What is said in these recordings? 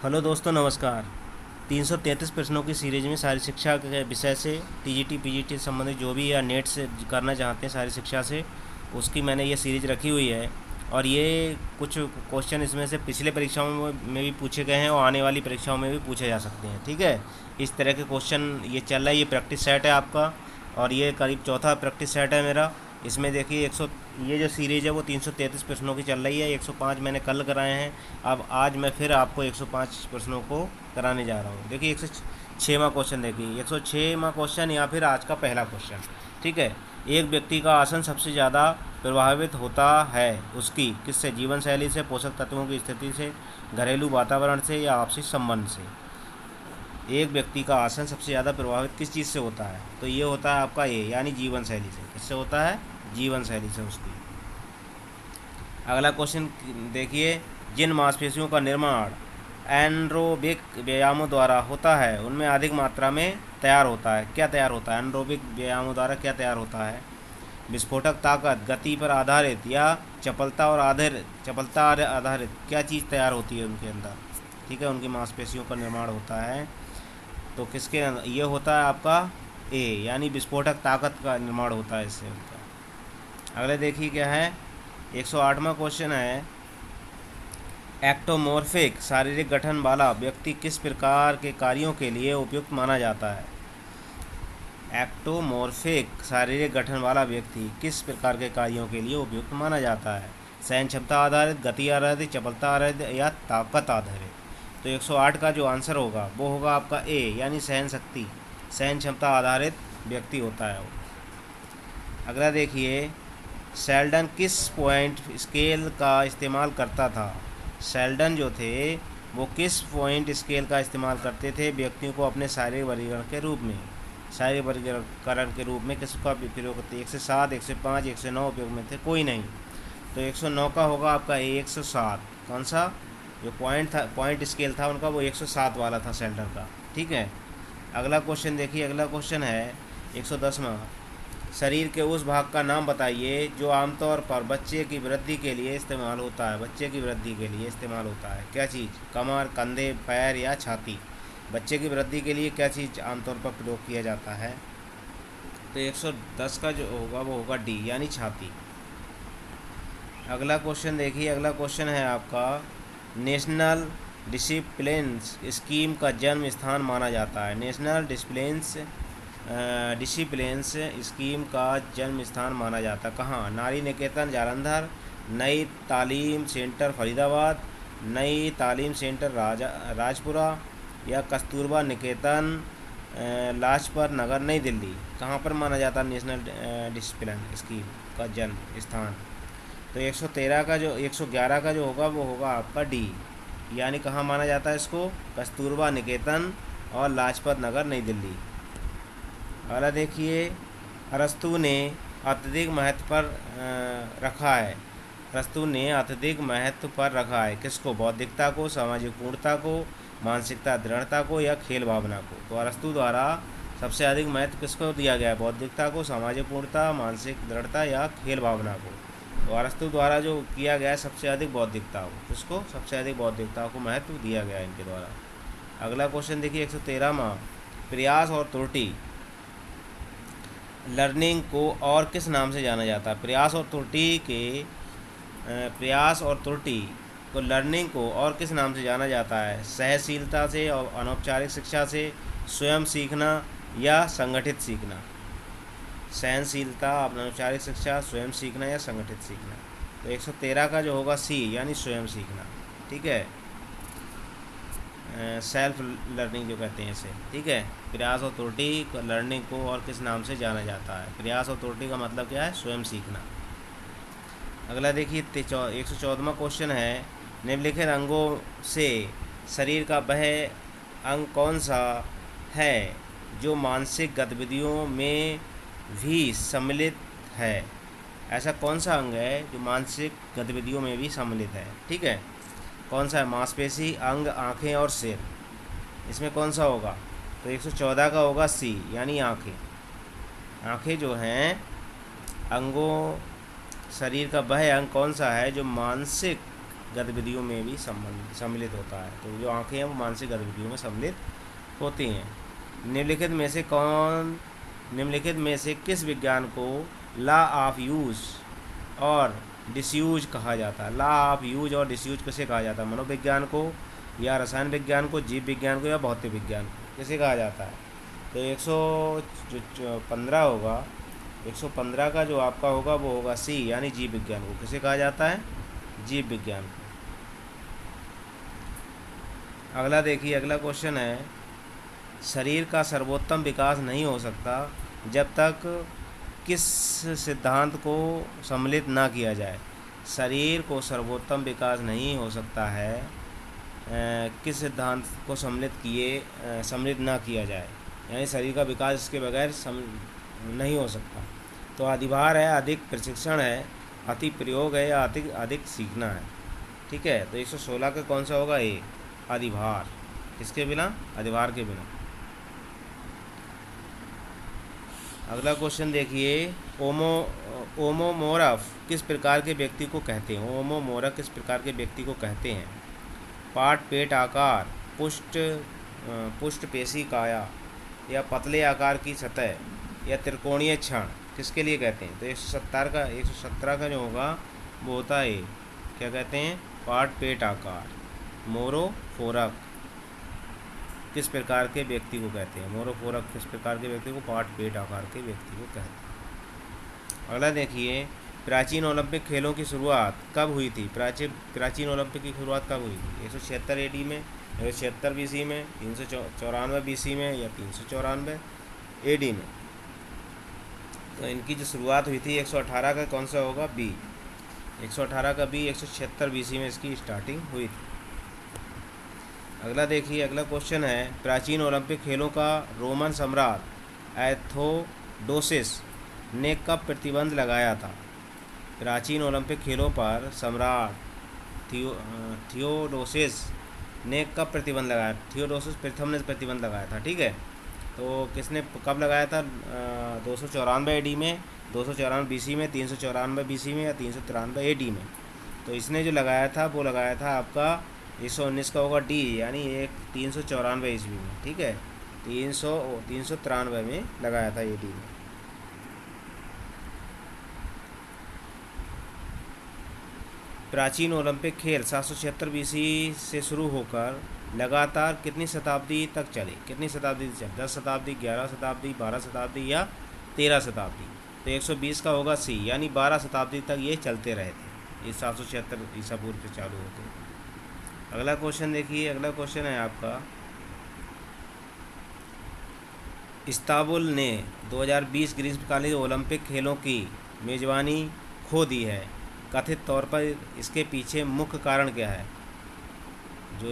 Hello दोस्तों, नमस्कार। 333 प्रश्नों की सीरीज में सारी शिक्षा के विषय से टीजीटी पीजीटी से संबंधित जो भी या नेट से करना चाहते हैं सारी शिक्षा से, उसकी मैंने ये सीरीज रखी हुई है। और ये कुछ क्वेश्चन इसमें से पिछले परीक्षाओं में भी पूछे गए हैं और आने वाली परीक्षाओं में भी पूछे जा सकते हैं। ठीक है, इस तरह के क्वेश्चन ये चल रहा है। ये प्रैक्टिस सेट है आपका, और ये करीब चौथा प्रैक्टिस सेट है मेरा। इसमें देखिए 100, ये जो सीरीज़ है वो 333 प्रश्नों की चल रही है। 105 मैंने कल कराए हैं। अब आज मैं फिर आपको 105 प्रश्नों को कराने जा रहा हूँ। देखिए 106वां क्वेश्चन, देखिए 106वां क्वेश्चन या फिर आज का पहला क्वेश्चन। ठीक है, एक व्यक्ति का आसन सबसे ज़्यादा प्रभावित होता है उसकी किससे? जीवन शैली से, पोषक तत्वों की स्थिति से, घरेलू वातावरण से, या आपसी संबंध से। एक व्यक्ति का आसन सबसे ज़्यादा प्रभावित किस चीज़ से होता है? तो ये होता है आपका ए, यानी जीवन शैली से। किससे होता है? जीवन शैली से उसकी। अगला क्वेश्चन देखिए, जिन मांसपेशियों का निर्माण एनरोबिक व्यायामों द्वारा होता है उनमें अधिक मात्रा में तैयार होता है। क्या तैयार होता है? एनरोबिक व्यायामों द्वारा क्या तैयार होता है? विस्फोटक ताकत, गति पर आधारित, या चपलता आधारित क्या चीज़ तैयार होती है उनके अंदर? ठीक है, उनकी मांसपेशियों का निर्माण होता है तो किसके अंदर ये होता है? आपका ए, यानी विस्फोटक ताकत का निर्माण होता है इससे उनका। अगले देखिए क्या है, 108वां क्वेश्चन है, एक्टोमॉर्फिक शारीरिक गठन वाला व्यक्ति किस प्रकार के कार्यों के लिए उपयुक्त माना जाता है? एक्टोमॉर्फिक शारीरिक गठन वाला व्यक्ति किस प्रकार के कार्यों के लिए उपयुक्त माना जाता है? सहन क्षमता आधारित, गति आधारित, चपलता आधारित, या ताकत आधारित। तो 108 का जो आंसर होगा वो होगा आपका ए, यानी सहन शक्ति, सहन क्षमता आधारित व्यक्ति होता है वो। अगला देखिए, शेल्डन किस पॉइंट स्केल का इस्तेमाल करता था? शेल्डन जो थे वो किस पॉइंट स्केल का इस्तेमाल करते थे व्यक्तियों को अपने शारीरिक वर्गीकरण के रूप में? शारीरिक वर्गीकरण के रूप में किसका प्रयोग करते? 107, 105, 109 उपयोग में थे? कोई नहीं। तो 109 का होगा आपका ए, 107। कौन सा जो पॉइंट था, पॉइंट स्केल था उनका, वो 107 वाला था शेल्डन का। ठीक है, अगला क्वेश्चन देखिए। अगला क्वेश्चन है 110वां, शरीर के उस भाग का नाम बताइए जो आमतौर पर बच्चे की वृद्धि के लिए इस्तेमाल होता है। बच्चे की वृद्धि के लिए इस्तेमाल होता है क्या चीज़? कमर, कंधे, पैर, या छाती। बच्चे की वृद्धि के लिए क्या चीज़ आमतौर पर प्रयोग किया जाता है? तो 110 का जो होगा वो होगा डी, यानी छाती। अगला क्वेश्चन देखिए। अगला क्वेश्चन है आपका, नेशनल डिसिप्लिन्स स्कीम का जन्म स्थान माना जाता है। नेशनल डिसिप्लिन्स स्कीम का जन्म स्थान माना जाता है कहाँ? नारी निकेतन जालंधर, नई तालीम सेंटर फरीदाबाद, नई तालीम सेंटर राजपुरा, या कस्तूरबा निकेतन लाजपत नगर नई दिल्ली। कहाँ पर माना जाता है नेशनल डिसिप्लिन स्कीम का जन्म स्थान? तो 113 का जो 111 का जो होगा वो होगा आपका डी, यानी कहाँ माना जाता है इसको? कस्तूरबा निकेतन और लाजपत नगर नई दिल्ली। अगला देखिए, अरस्तु ने अत्यधिक महत्व पर रखा है। अरस्तु ने अत्यधिक महत्व पर रखा है किसको? बौद्धिकता को, सामाजिक पूर्णता को, मानसिकता दृढ़ता को, या खेल भावना को। तो अरस्तु द्वारा सबसे अधिक महत्व किसको दिया गया है? बौद्धिकता को, सामाजिक पूर्णता, मानसिक दृढ़ता, या खेल भावना को। तो अरस्तु द्वारा जो किया गया है सबसे अधिक बौद्धिकता को, किसको? सबसे अधिक बौद्धिकता को महत्व दिया गया है इनके द्वारा। अगला क्वेश्चन देखिए 113वां, प्रयास और त्रुटि लर्निंग को और किस नाम से जाना जाता है? प्रयास और त्रुटि को लर्निंग को और किस नाम से जाना जाता है? सहनशीलता से, और अनौपचारिक शिक्षा से, स्वयं सीखना, या संगठित सीखना। सहनशीलता, अनौपचारिक शिक्षा, स्वयं सीखना, या संगठित सीखना। तो 113 का जो होगा सी, यानी स्वयं सीखना। ठीक है, सेल्फ लर्निंग जो कहते हैं इसे। ठीक है, प्रयास और त्रुटि लर्निंग को और किस नाम से जाना जाता है? प्रयास और त्रुटि का मतलब क्या है? स्वयं सीखना। अगला देखिए 114वां क्वेश्चन है, निम्नलिखित अंगों से शरीर का वह अंग कौन सा है जो मानसिक गतिविधियों में भी सम्मिलित है? ऐसा कौन सा अंग है जो मानसिक गतिविधियों में भी सम्मिलित है? ठीक है, कौन सा है? मांसपेशी, अंग, आँखें, और सिर। इसमें कौन सा होगा? तो 114 का होगा सी, यानी आँखें। आँखें जो हैं अंगों, शरीर का वह अंग कौन सा है जो मानसिक गतिविधियों में भी सम्मिलित होता है। तो जो आँखें हैं वो मानसिक गतिविधियों में सम्मिलित होती हैं। निम्नलिखित में से किस विज्ञान को लॉ ऑफ यूज और डिसयूज कहा जाता है? लॉ ऑफ यूज और डिसयूज किसे कहा जाता है? मनोविज्ञान को, या रसायन विज्ञान को, जीव विज्ञान को, या भौतिक विज्ञान को किसे कहा जाता है? तो 115 होगा, 115 का जो आपका होगा वो होगा सी, यानी जीव विज्ञान को किसे कहा जाता है? जीव विज्ञान को। अगला देखिए, अगला क्वेश्चन है, शरीर का सर्वोत्तम विकास नहीं हो सकता जब तक किस सिद्धांत को सम्मिलित ना किया जाए? शरीर को सर्वोत्तम विकास नहीं हो सकता है किस सिद्धांत को सम्मिलित ना किया जाए, यानी शरीर का विकास इसके बगैर नहीं हो सकता। तो अधिभार है, अधिक प्रशिक्षण है, अति प्रयोग है, या अधिक सीखना है। ठीक है, तो 116 का कौन सा होगा? ए, अधिभार। किसके बिना? अधिभार के बिना। अगला क्वेश्चन देखिए, ओमोमोरफ किस प्रकार के व्यक्ति को कहते हैं? ओमोमोरफ किस प्रकार के व्यक्ति को कहते हैं? पाट पेट आकार, पुष्ट पेशी काया, या पतले आकार की सतह, या त्रिकोणीय क्षण, किसके लिए कहते हैं? तो 117 का जो होगा वो होता है, क्या कहते हैं? पाट पेट आकार। मोरोफोरक किस प्रकार के व्यक्ति को कहते हैं? मोरोफोरक किस प्रकार के व्यक्ति को? पाट पेट आकार के व्यक्ति को कहते हैं। अगला देखिए, प्राचीन ओलंपिक खेलों की शुरुआत कब हुई थी? प्राचीन ओलंपिक की शुरुआत कब हुई थी? 176 AD में, 176 BC में, 394 BC में, या 394 AD में? तो इनकी जो शुरुआत हुई थी 118 का कौन सा होगा? बी। 118 का बी, 176 BC में इसकी स्टार्टिंग हुई थी। अगला देखिए, अगला क्वेश्चन है, प्राचीन ओलंपिक खेलों का रोमन सम्राट एथोडोसिस ने कब प्रतिबंध लगाया था? प्राचीन ओलंपिक खेलों पर सम्राट थियोडोसिस ने कब प्रतिबंध लगाया? थियोडोसिस प्रथम ने प्रतिबंध लगाया था। ठीक है, तो किसने कब लगाया था? 294 AD में, 294 BC में, 394 BC में, या 393 AD में? तो इसने जो लगाया था वो लगाया था आपका 119 का होगा डी, यानी 394 ईस्वी में। ठीक है, 393 में लगाया था AD में। प्राचीन ओलंपिक खेल 776 BC से शुरू होकर लगातार कितनी शताब्दी तक चले? कितनी शताब्दी तक चले? 10 शताब्दी, 11 शताब्दी, 12 शताब्दी, या 13 शताब्दी? तो 120 का होगा सी, यानी 12 शताब्दी तक ये चलते रहे थे। ये 776 ईसा पूर्व से चालू होते। अगला क्वेश्चन देखिए, अगला क्वेश्चन है आपका, इस्तांबुल ने 2020 ग्रीष्मकालीन ओलंपिक खेलों की मेज़बानी खो दी है, कथित तौर पर इसके पीछे मुख्य कारण क्या है? जो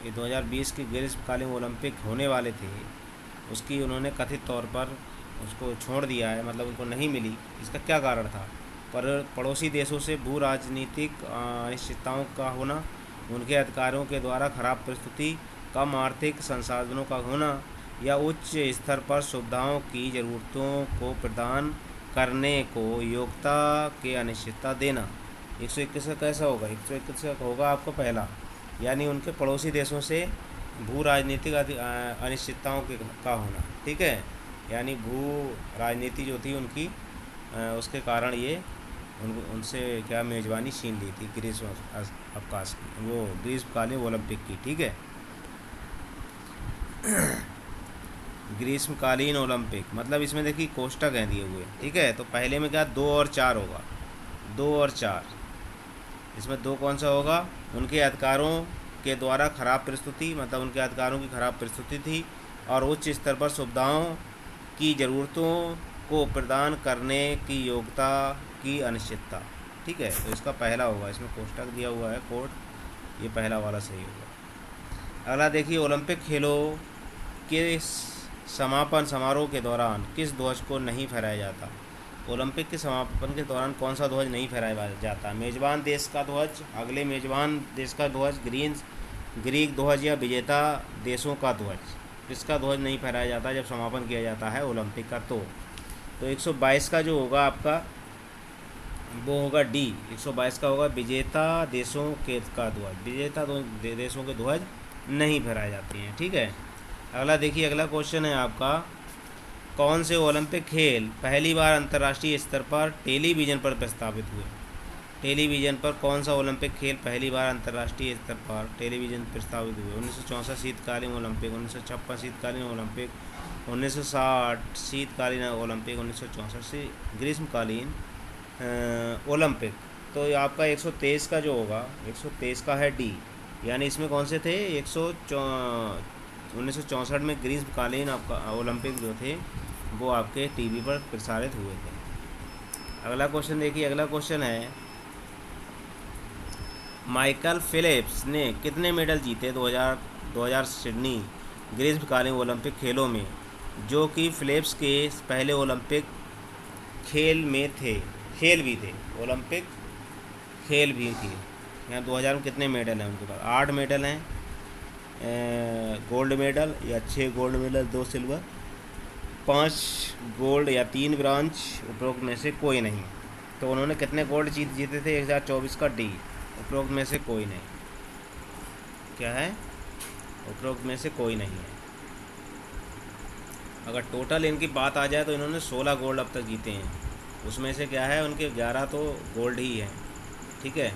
ये 2020 के ग्रीष्मकालीन ओलंपिक होने वाले थे उसकी उन्होंने कथित तौर पर उसको छोड़ दिया है, मतलब उनको नहीं मिली। इसका क्या कारण था? पर पड़ोसी देशों से भू राजनीतिक अनिश्चितताओं का होना, उनके अधिकारियों के द्वारा खराब परिस्थिति, कम आर्थिक संसाधनों का होना, या उच्च स्तर पर सुविधाओं की ज़रूरतों को प्रदान करने को योग्यता के अनिश्चितता देना। 121 का कैसा होगा? 121 का होगा आपको पहला, यानी उनके पड़ोसी देशों से भू राजनीतिक अनिश्चितताओं का होना। ठीक है, यानी भू राजनीति जो थी उनकी उसके कारण ये उनसे क्या मेज़बानी छीन ली थी ग्रीष्म अवकाश की, वो ग्रीष्मकालीन ओलंपिक की। ठीक है, ग्रीष्मकालीन ओलंपिक मतलब इसमें देखिए कोष्टक हैं दिए हुए। ठीक है, तो पहले में क्या 2 और 4 होगा? 2 और 4, इसमें 2 कौन सा होगा? उनके अधिकारों के द्वारा खराब परिस्थिति, मतलब उनके अधिकारों की खराब परिस्थिति थी, और उच्च स्तर पर सुविधाओं की ज़रूरतों को प्रदान करने की योग्यता की अनिश्चितता। ठीक है, तो इसका पहला होगा, इसमें कोष्टक दिया हुआ है कोड, ये पहला वाला सही होगा। अगला देखिए, ओलंपिक खेलों के समापन समारोह के दौरान किस ध्वज को नहीं फहराया जाता? ओलंपिक के समापन के दौरान कौन सा ध्वज नहीं फहराया जाता? मेज़बान देश का ध्वज, अगले मेज़बान देश का ध्वज, ग्रीक ध्वज, या विजेता देशों का ध्वज? किसका ध्वज नहीं फहराया जाता जब समापन किया जाता है ओलंपिक का? तो 122 का जो होगा आपका वो होगा डी। 122 का होगा विजेता देशों के का ध्वज। विजेता देशों के ध्वज नहीं फहराए जाते हैं, ठीक है। अगला देखिए, अगला क्वेश्चन है आपका, कौन से ओलंपिक खेल पहली बार अंतर्राष्ट्रीय स्तर पर टेलीविज़न पर प्रस्तावित हुए। टेलीविज़न पर कौन सा ओलंपिक खेल पहली बार अंतर्राष्ट्रीय स्तर पर टेलीविज़न प्रस्तावित हुए। 1964 शीतकालीन ओलंपिक, 1956 शीतकालीन ओलंपिक, 1960 शीतकालीन ओलंपिक, 1964 से ग्रीष्मकालीन ओलंपिक। तो ये आपका 123 का जो होगा, 123 का है डी। यानी इसमें कौन से थे, 1964 में ग्रीष्मकालीन आपका ओलंपिक जो थे वो आपके टीवी पर प्रसारित हुए थे। अगला क्वेश्चन देखिए, अगला क्वेश्चन है, माइकल फिलिप्स ने कितने मेडल जीते 2000 सिडनी ग्रीष्मकालीन ओलंपिक खेलों में, जो कि फिलिप्स के पहले ओलंपिक खेल में थे, खेल भी थे, ओलंपिक खेल भी थी। यहाँ 2000 में कितने मेडल हैं उनके पास, 8 मेडल हैं, गोल्ड मेडल या 6 गोल्ड मेडल, 2 सिल्वर, 5 गोल्ड या 3 ब्रॉन्ज, उपरोक्त में से कोई नहीं। तो उन्होंने कितने गोल्ड जीते थे 1024 का डी, उपरोक्त में से कोई नहीं। क्या है, उपरोक्त में से कोई नहीं है। अगर टोटल इनकी बात आ जाए तो इन्होंने 16 गोल्ड अब तक जीते हैं, उसमें से क्या है उनके 11 तो गोल्ड ही हैं, ठीक है,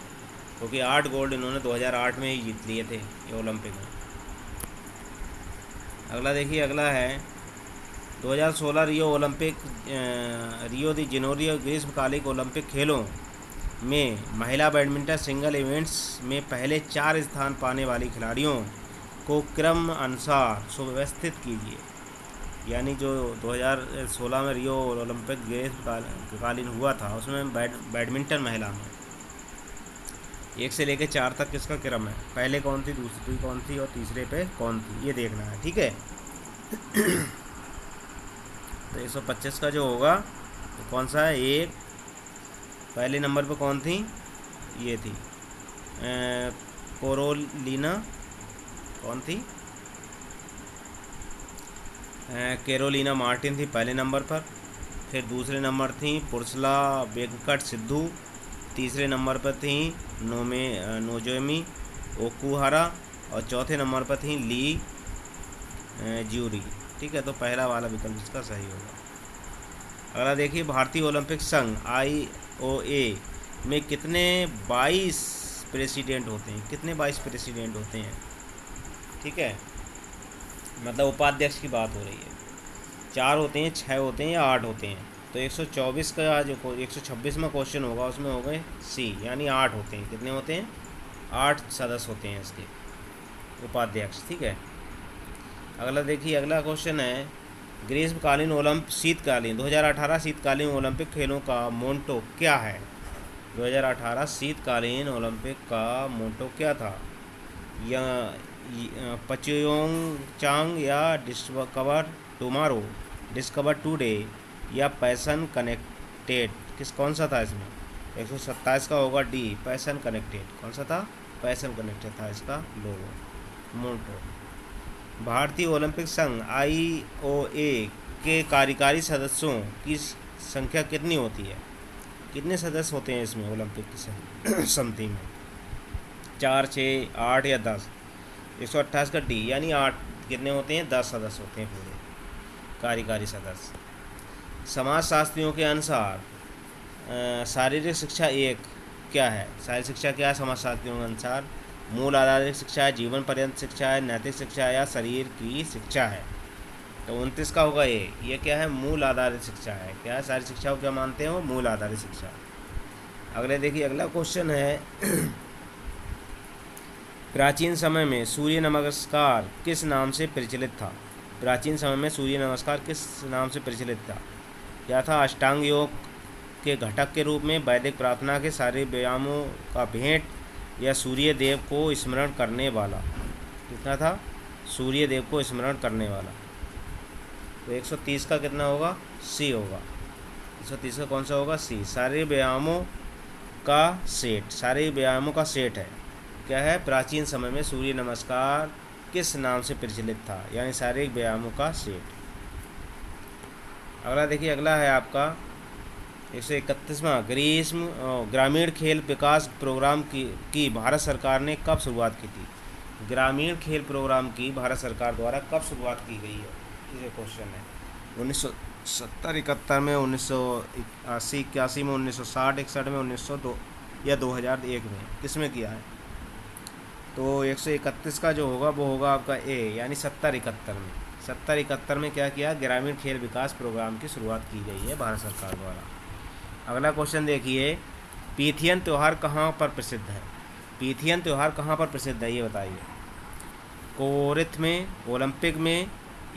क्योंकि 8 गोल्ड इन्होंने 2008 में ही जीत लिए थे ये ओलंपिक में। अगला देखिए, अगला है 2016 रियो दी जेनेरियो ग्रीष्मकालिक ओलंपिक खेलों में महिला बैडमिंटन सिंगल इवेंट्स में पहले 4 स्थान पाने वाली खिलाड़ियों को क्रम अनुसार सुव्यवस्थित कीजिए। यानी जो 2016 में रियो ओलंपिक ग्रीष्मकालीन हुआ था उसमें बैडमिंटन महिला में 1 से लेकर 4 तक किसका क्रम है, पहले कौन थी, दूसरी कौन थी और तीसरे पे कौन थी, ये देखना है, ठीक है। तो 125 का जो होगा तो कौन सा है, एक पहले नंबर पे कौन थी, ये थी कोरोलिना, कौन थी, कैरोलिना मार्टिन थी पहले नंबर पर। फिर दूसरे नंबर थी पुरसला वेंकट सिद्धू, तीसरे नंबर पर थी नोजोमी ओकुहारा और चौथे नंबर पर थी ली ज्यूरी, ठीक है। तो पहला वाला विकल्प इसका सही होगा। अगला देखिए, भारतीय ओलंपिक संघ IOA में कितने 22 प्रेसिडेंट होते हैं, कितने 22 प्रेसिडेंट होते हैं, ठीक है, मतलब उपाध्यक्ष की बात हो रही है। 4 होते हैं, 6 होते हैं या 8 होते हैं। तो 124 का जो 126वां क्वेश्चन होगा उसमें हो गए सी, यानी 8 होते हैं। कितने होते हैं, 8 सदस्य होते हैं इसके उपाध्यक्ष, ठीक है। अगला देखिए, अगला क्वेश्चन है, ग्रीष्मकालीन शीतकालीन 2018 शीतकालीन ओलंपिक खेलों का मोंटो क्या है। 2018 शीतकालीन ओलंपिक का मोंटो क्या था, या पचयोंगचांग या डिस्कवर टुमारो, डिस्कवर टुडे या पैसन कनेक्टेड, कौन सा था इसमें, 127 का होगा डी, पैसन कनेक्टेड। कौन सा था, पैसन कनेक्टेड था इसका लोगो, मोंटो। भारतीय ओलंपिक संघ IOA के कार्यकारी सदस्यों की संख्या कितनी होती है, कितने सदस्य होते हैं इसमें ओलंपिक की समिति में, 4, 6, 8 या 10। 128 का डी, यानी 8 कितने होते हैं, 10 सदस्य होते हैं पूरे कार्यकारी सदस्य। समाजशास्त्रियों के अनुसार शारीरिक शिक्षा एक क्या है, शारीरिक शिक्षा क्या है समाजशास्त्रियों के अनुसार, मूल आधारित शिक्षा है, जीवन पर्यंत शिक्षा है, नैतिक शिक्षा है या शरीर की शिक्षा है। तो 29 का होगा ये क्या है, मूल आधारित शिक्षा है। क्या है, सारी शिक्षा को क्या मानते हैं वो, मूल आधारित शिक्षा। अगले देखिए, अगला क्वेश्चन है, प्राचीन समय में सूर्य नमस्कार किस नाम से प्रचलित था। प्राचीन समय में सूर्य नमस्कार किस नाम से प्रचलित था, क्या था, अष्टांग योग के घटक के रूप में, वैदिक प्रार्थना के सारे व्यायामों का भेंट या सूर्य देव को स्मरण करने वाला। कितना था, सूर्य देव को स्मरण करने वाला। तो 130 का कितना होगा, सी होगा। 130 का कौन सा होगा, सी, सारे व्यायामों का सेट, सारे व्यायामों का सेट है। क्या है, प्राचीन समय में सूर्य नमस्कार किस नाम से प्रचलित था, यानी शारीरिक व्यायामों का सेट। अगला देखिए, अगला है आपका 131वां ग्रामीण खेल विकास प्रोग्राम की भारत सरकार ने कब शुरुआत की थी? ग्रामीण खेल प्रोग्राम की भारत सरकार द्वारा कब शुरुआत की गई है, ये क्वेश्चन है। 1970 71 में, 1980 81 में, 1960 61 में, 1902 या 2001 में, किस में किया है? तो 131 का जो होगा वो होगा आपका ए, यानी 70 71 में। 70 71 में क्या किया? ग्रामीण खेल विकास प्रोग्राम की शुरुआत की गई है भारत सरकार द्वारा। अगला क्वेश्चन देखिए, पीथियन त्यौहार कहाँ पर प्रसिद्ध है? पीथियन त्यौहार कहाँ पर प्रसिद्ध है, ये बताइए। कोरिथ में, ओलंपिक में,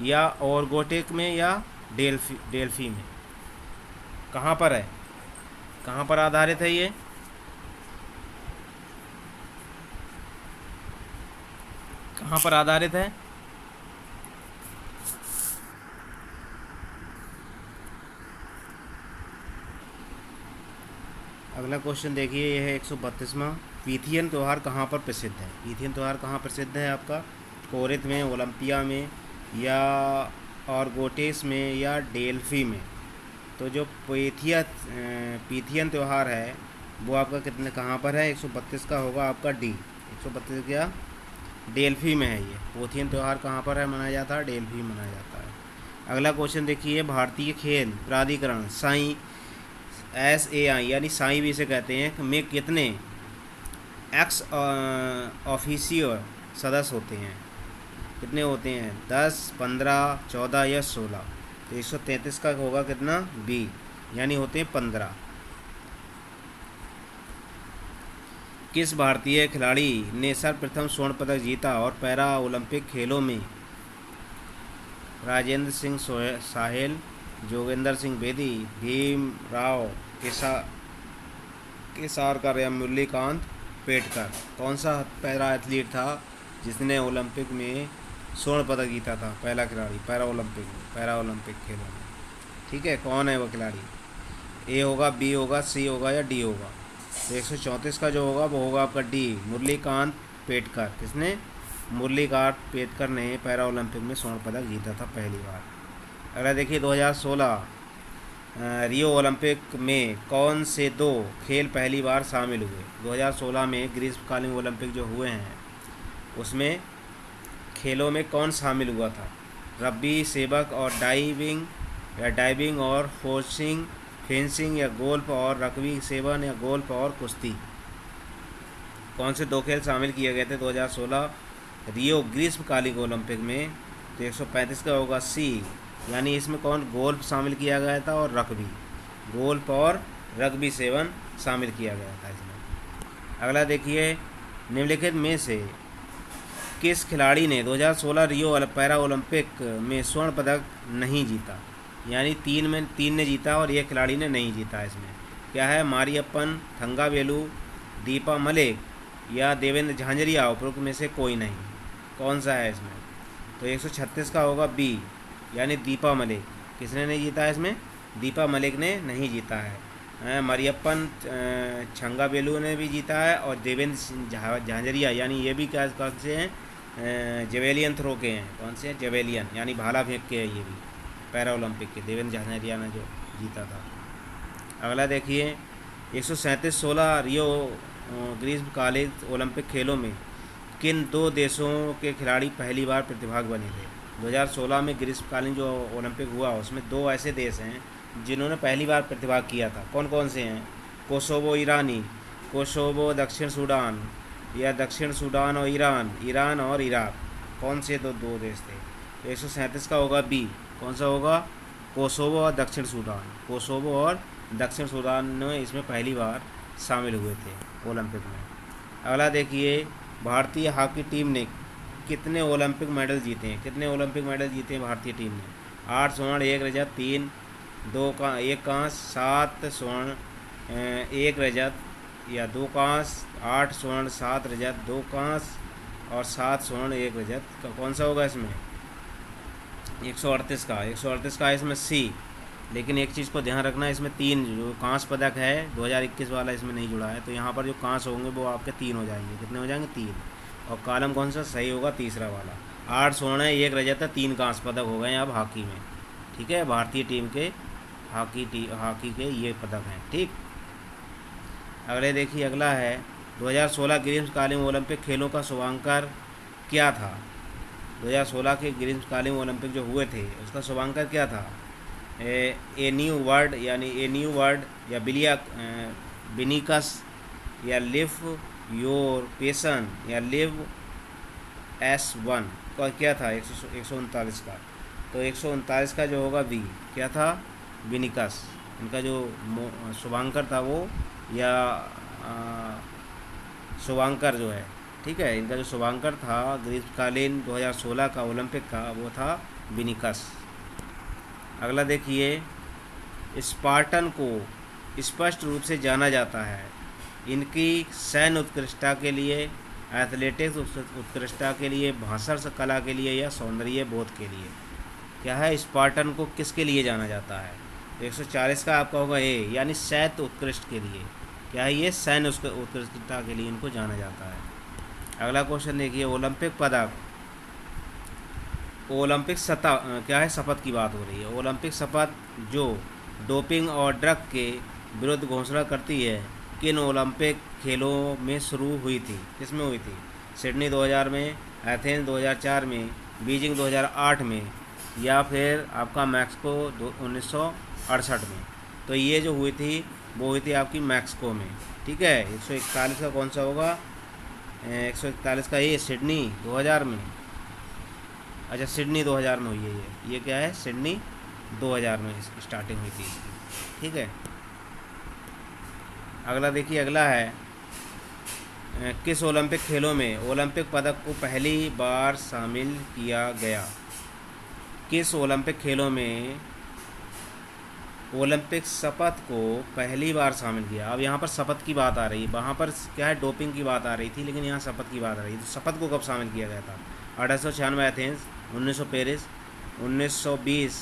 या ओरगोटिक में, या डेल्फी में? कहाँ पर है, कहाँ पर आधारित है ये? कहाँ पर आधारित है? अगला क्वेश्चन देखिए, यह है 132वां, पीथियन त्यौहार कहाँ पर प्रसिद्ध है? पीथियन त्यौहार कहाँ प्रसिद्ध है आपका? कोरिथ में, ओलंपिया में, या ऑरगोटिस में, या डेल्फी में? तो जो पीथियन त्यौहार है वो आपका कितने कहाँ पर है? 132 का होगा आपका डी। 132 क्या? डेल्फी में है। ये पीथियन त्यौहार कहाँ पर है मनाया जाता है? डेल्फी में मनाया जाता है। अगला क्वेश्चन देखिए, भारतीय खेल प्राधिकरण साई SAI यानी साई भी इसे कहते हैं में कितने एक्स ऑफिशियो सदस्य होते हैं? कितने होते हैं? 10 15 14 या 16? तो 133 का होगा कितना? बी, यानी होते हैं 15। किस भारतीय खिलाड़ी ने सर्वप्रथम स्वर्ण पदक जीता और पैरा ओलंपिक खेलों में? राजेंद्र सिंह साहेल, जोगेंद्र सिंह बेदी, भीम राव केसारकर या मुरलीकांत पेटकर? कौन सा पैरा एथलीट था जिसने ओलंपिक में स्वर्ण पदक जीता था? पहला खिलाड़ी पैरा ओलंपिक खेलों में। ठीक है, कौन है वो खिलाड़ी? ए होगा, बी होगा, सी होगा, या डी होगा? तो 134 का जो होगा वो होगा आपका डी, मुरलीकांत पेटकर। किसने? मुरलीकांत पेटकर ने पैरा ओलंपिक में स्वर्ण पदक जीता था पहली बार। अगला देखिए, 2016 रियो ओलंपिक में कौन से 2 खेल पहली बार शामिल हुए? 2016 में ग्रीष्मकालीन ओलंपिक जो हुए हैं उसमें खेलों में कौन शामिल हुआ था? रग्बी, सेबक और डाइविंग, या डाइविंग और फोर्सिंग, फेंसिंग, या गोल्फ और रग्बी 7, या गोल्फ और कुश्ती? कौन से 2 खेल शामिल किए गए थे 2016 रियो ग्रीष्मकालीन ओलंपिक में? तो 135 का होगा सी, यानी इसमें कौन? गोल्फ शामिल किया गया था और रग्बी, गोल्फ और रग्बी 7 शामिल किया गया था इसमें। अगला देखिए, निम्नलिखित में से किस खिलाड़ी ने 2016 रियो पैरा ओलंपिक में स्वर्ण पदक नहीं जीता? यानी 3 ने जीता और यह खिलाड़ी ने नहीं जीता। इसमें क्या है? मारियप्पन, थंगावेलु, दीपा मलिक, या देवेंद्र झांझरिया? उपरोक्त में से कोई नहीं। कौन सा है इसमें? तो 136 का होगा बी, यानी दीपा मलिक। किसने नहीं जीता है इसमें? दीपा मलिक ने नहीं जीता है। मरियप्पन छंगावेलु ने भी जीता है, और देवेंद्र झांझरिया यानी ये भी क्या कौन से हैं? जेवेलियन थ्रो के हैं। कौन से हैं? जेवेलियन, यानी भाला फेंक के है ये भी पैरा ओलंपिक के, देवेंद्र झांझरिया ने जो जीता था। अगला देखिए, 137 16 रियो ग्रीष्मकालीन ओलंपिक खेलों में किन 2 देशों के खिलाड़ी पहली बार प्रतिभाग बने थे? 2016 में ग्रीष्मकालीन जो ओलंपिक हुआ उसमें 2 ऐसे देश हैं जिन्होंने पहली बार प्रतिभाग किया था। कौन कौन से हैं? कोसोवो ईरानी, कोसोवो दक्षिण सूडान, या दक्षिण सूडान और ईरान और इराक? कौन से 2 देश थे? तो 137 का होगा बी। कौन सा होगा? कोसोवो और दक्षिण सूडान। कोसोवो और दक्षिण सूडान ने इसमें पहली बार शामिल हुए थे ओलंपिक में। अगला देखिए, भारतीय हॉकी टीम ने कितने ओलंपिक मेडल जीते हैं? कितने ओलंपिक मेडल जीते हैं भारतीय टीम ने? 8 स्वर्ण, 1 रजत, 1 कांस्य, 7 स्वर्ण, 1 रजत, या 2 कांस्य, 8 स्वर्ण, 7 रजत, 2 कांस्य और 7 स्वर्ण 1 रजत का कौन सा होगा इसमें? 138 का इसमें सी। लेकिन एक चीज़ को ध्यान रखना, इसमें 3 जो कांस्य पदक है 2021 वाला इसमें नहीं जुड़ा है, तो यहाँ पर जो कांस्य होंगे वो आपके 3 हो जाएंगे। कितने हो जाएंगे? 3। और कॉलम कौन सा सही होगा? तीसरा वाला। 8 स्वर्ण है, 1 रजत है, 3 कांस्य पदक हो गए अब हॉकी में। ठीक है, भारतीय टीम के हॉकी के ये पदक हैं। ठीक, अगले देखिए, अगला है 2016 ग्रीष्मकालीन ओलंपिक खेलों का शुभांकर क्या था। 2016 के ग्रीष्मकालीन ओलंपिक जो हुए थे उसका शुभांकर क्या था। ए न्यू वर्ड, यानी ए न्यू वर्ड, या बिनिकस, या लिव योर पेशन, या लिव S1 का क्या था 139 का। तो 139 का जो होगा बी, क्या था, बिनिकस। इनका जो शुभांकर था वो, या शुभांकर जो है, ठीक है, इनका जो शुभांकर था ग्रीष्मकालीन 2016 का ओलंपिक का, वो था बिनिकस। अगला देखिए, स्पार्टन को स्पष्ट रूप से जाना जाता है इनकी सैन्य उत्कृष्टता के लिए, एथलेटिक्स उत्कृष्टता के लिए, भाषण कला के लिए, या सौंदर्य बोध के लिए। क्या है, स्पार्टन को किसके लिए जाना जाता है। 140 का आपका होगा ए, यानी सैन्य उत्कृष्ट के लिए। क्या है ये, सैन्य उत्कृष्टता के लिए इनको जाना जाता है। अगला क्वेश्चन देखिए, ओलंपिक पदक, ओलंपिक क्या है, शपथ की बात हो रही है। ओलंपिक शपथ जो डोपिंग और ड्रग के विरुद्ध घोषणा करती है, किन ओलंपिक खेलों में शुरू हुई थी, किसमें हुई थी। सिडनी 2000 में, एथेंस 2004 में, बीजिंग 2008 में, या फिर आपका मैक्सिको 1968 में। तो ये जो हुई थी वो हुई थी आपकी मैक्सिको में। ठीक है, 141 का कौन सा होगा, 141 का ये सिडनी 2000 में। अच्छा, सिडनी 2000 में हुई है ये क्या है, सिडनी 2000 में स्टार्टिंग हुई थी इसकी। ठीक है, अगला देखिए, अगला है किस ओलंपिक खेलों में ओलंपिक पदक को पहली बार शामिल किया गया। किस ओलंपिक खेलों में ओलंपिक शपथ को पहली बार शामिल किया। अब यहाँ पर शपथ की बात आ रही है, वहाँ पर क्या है, डोपिंग की बात आ रही थी, लेकिन यहाँ शपथ की बात आ रही है। तो शपथ को कब शामिल किया गया था। 1896 एथेंस, 1900 पेरिस, 1920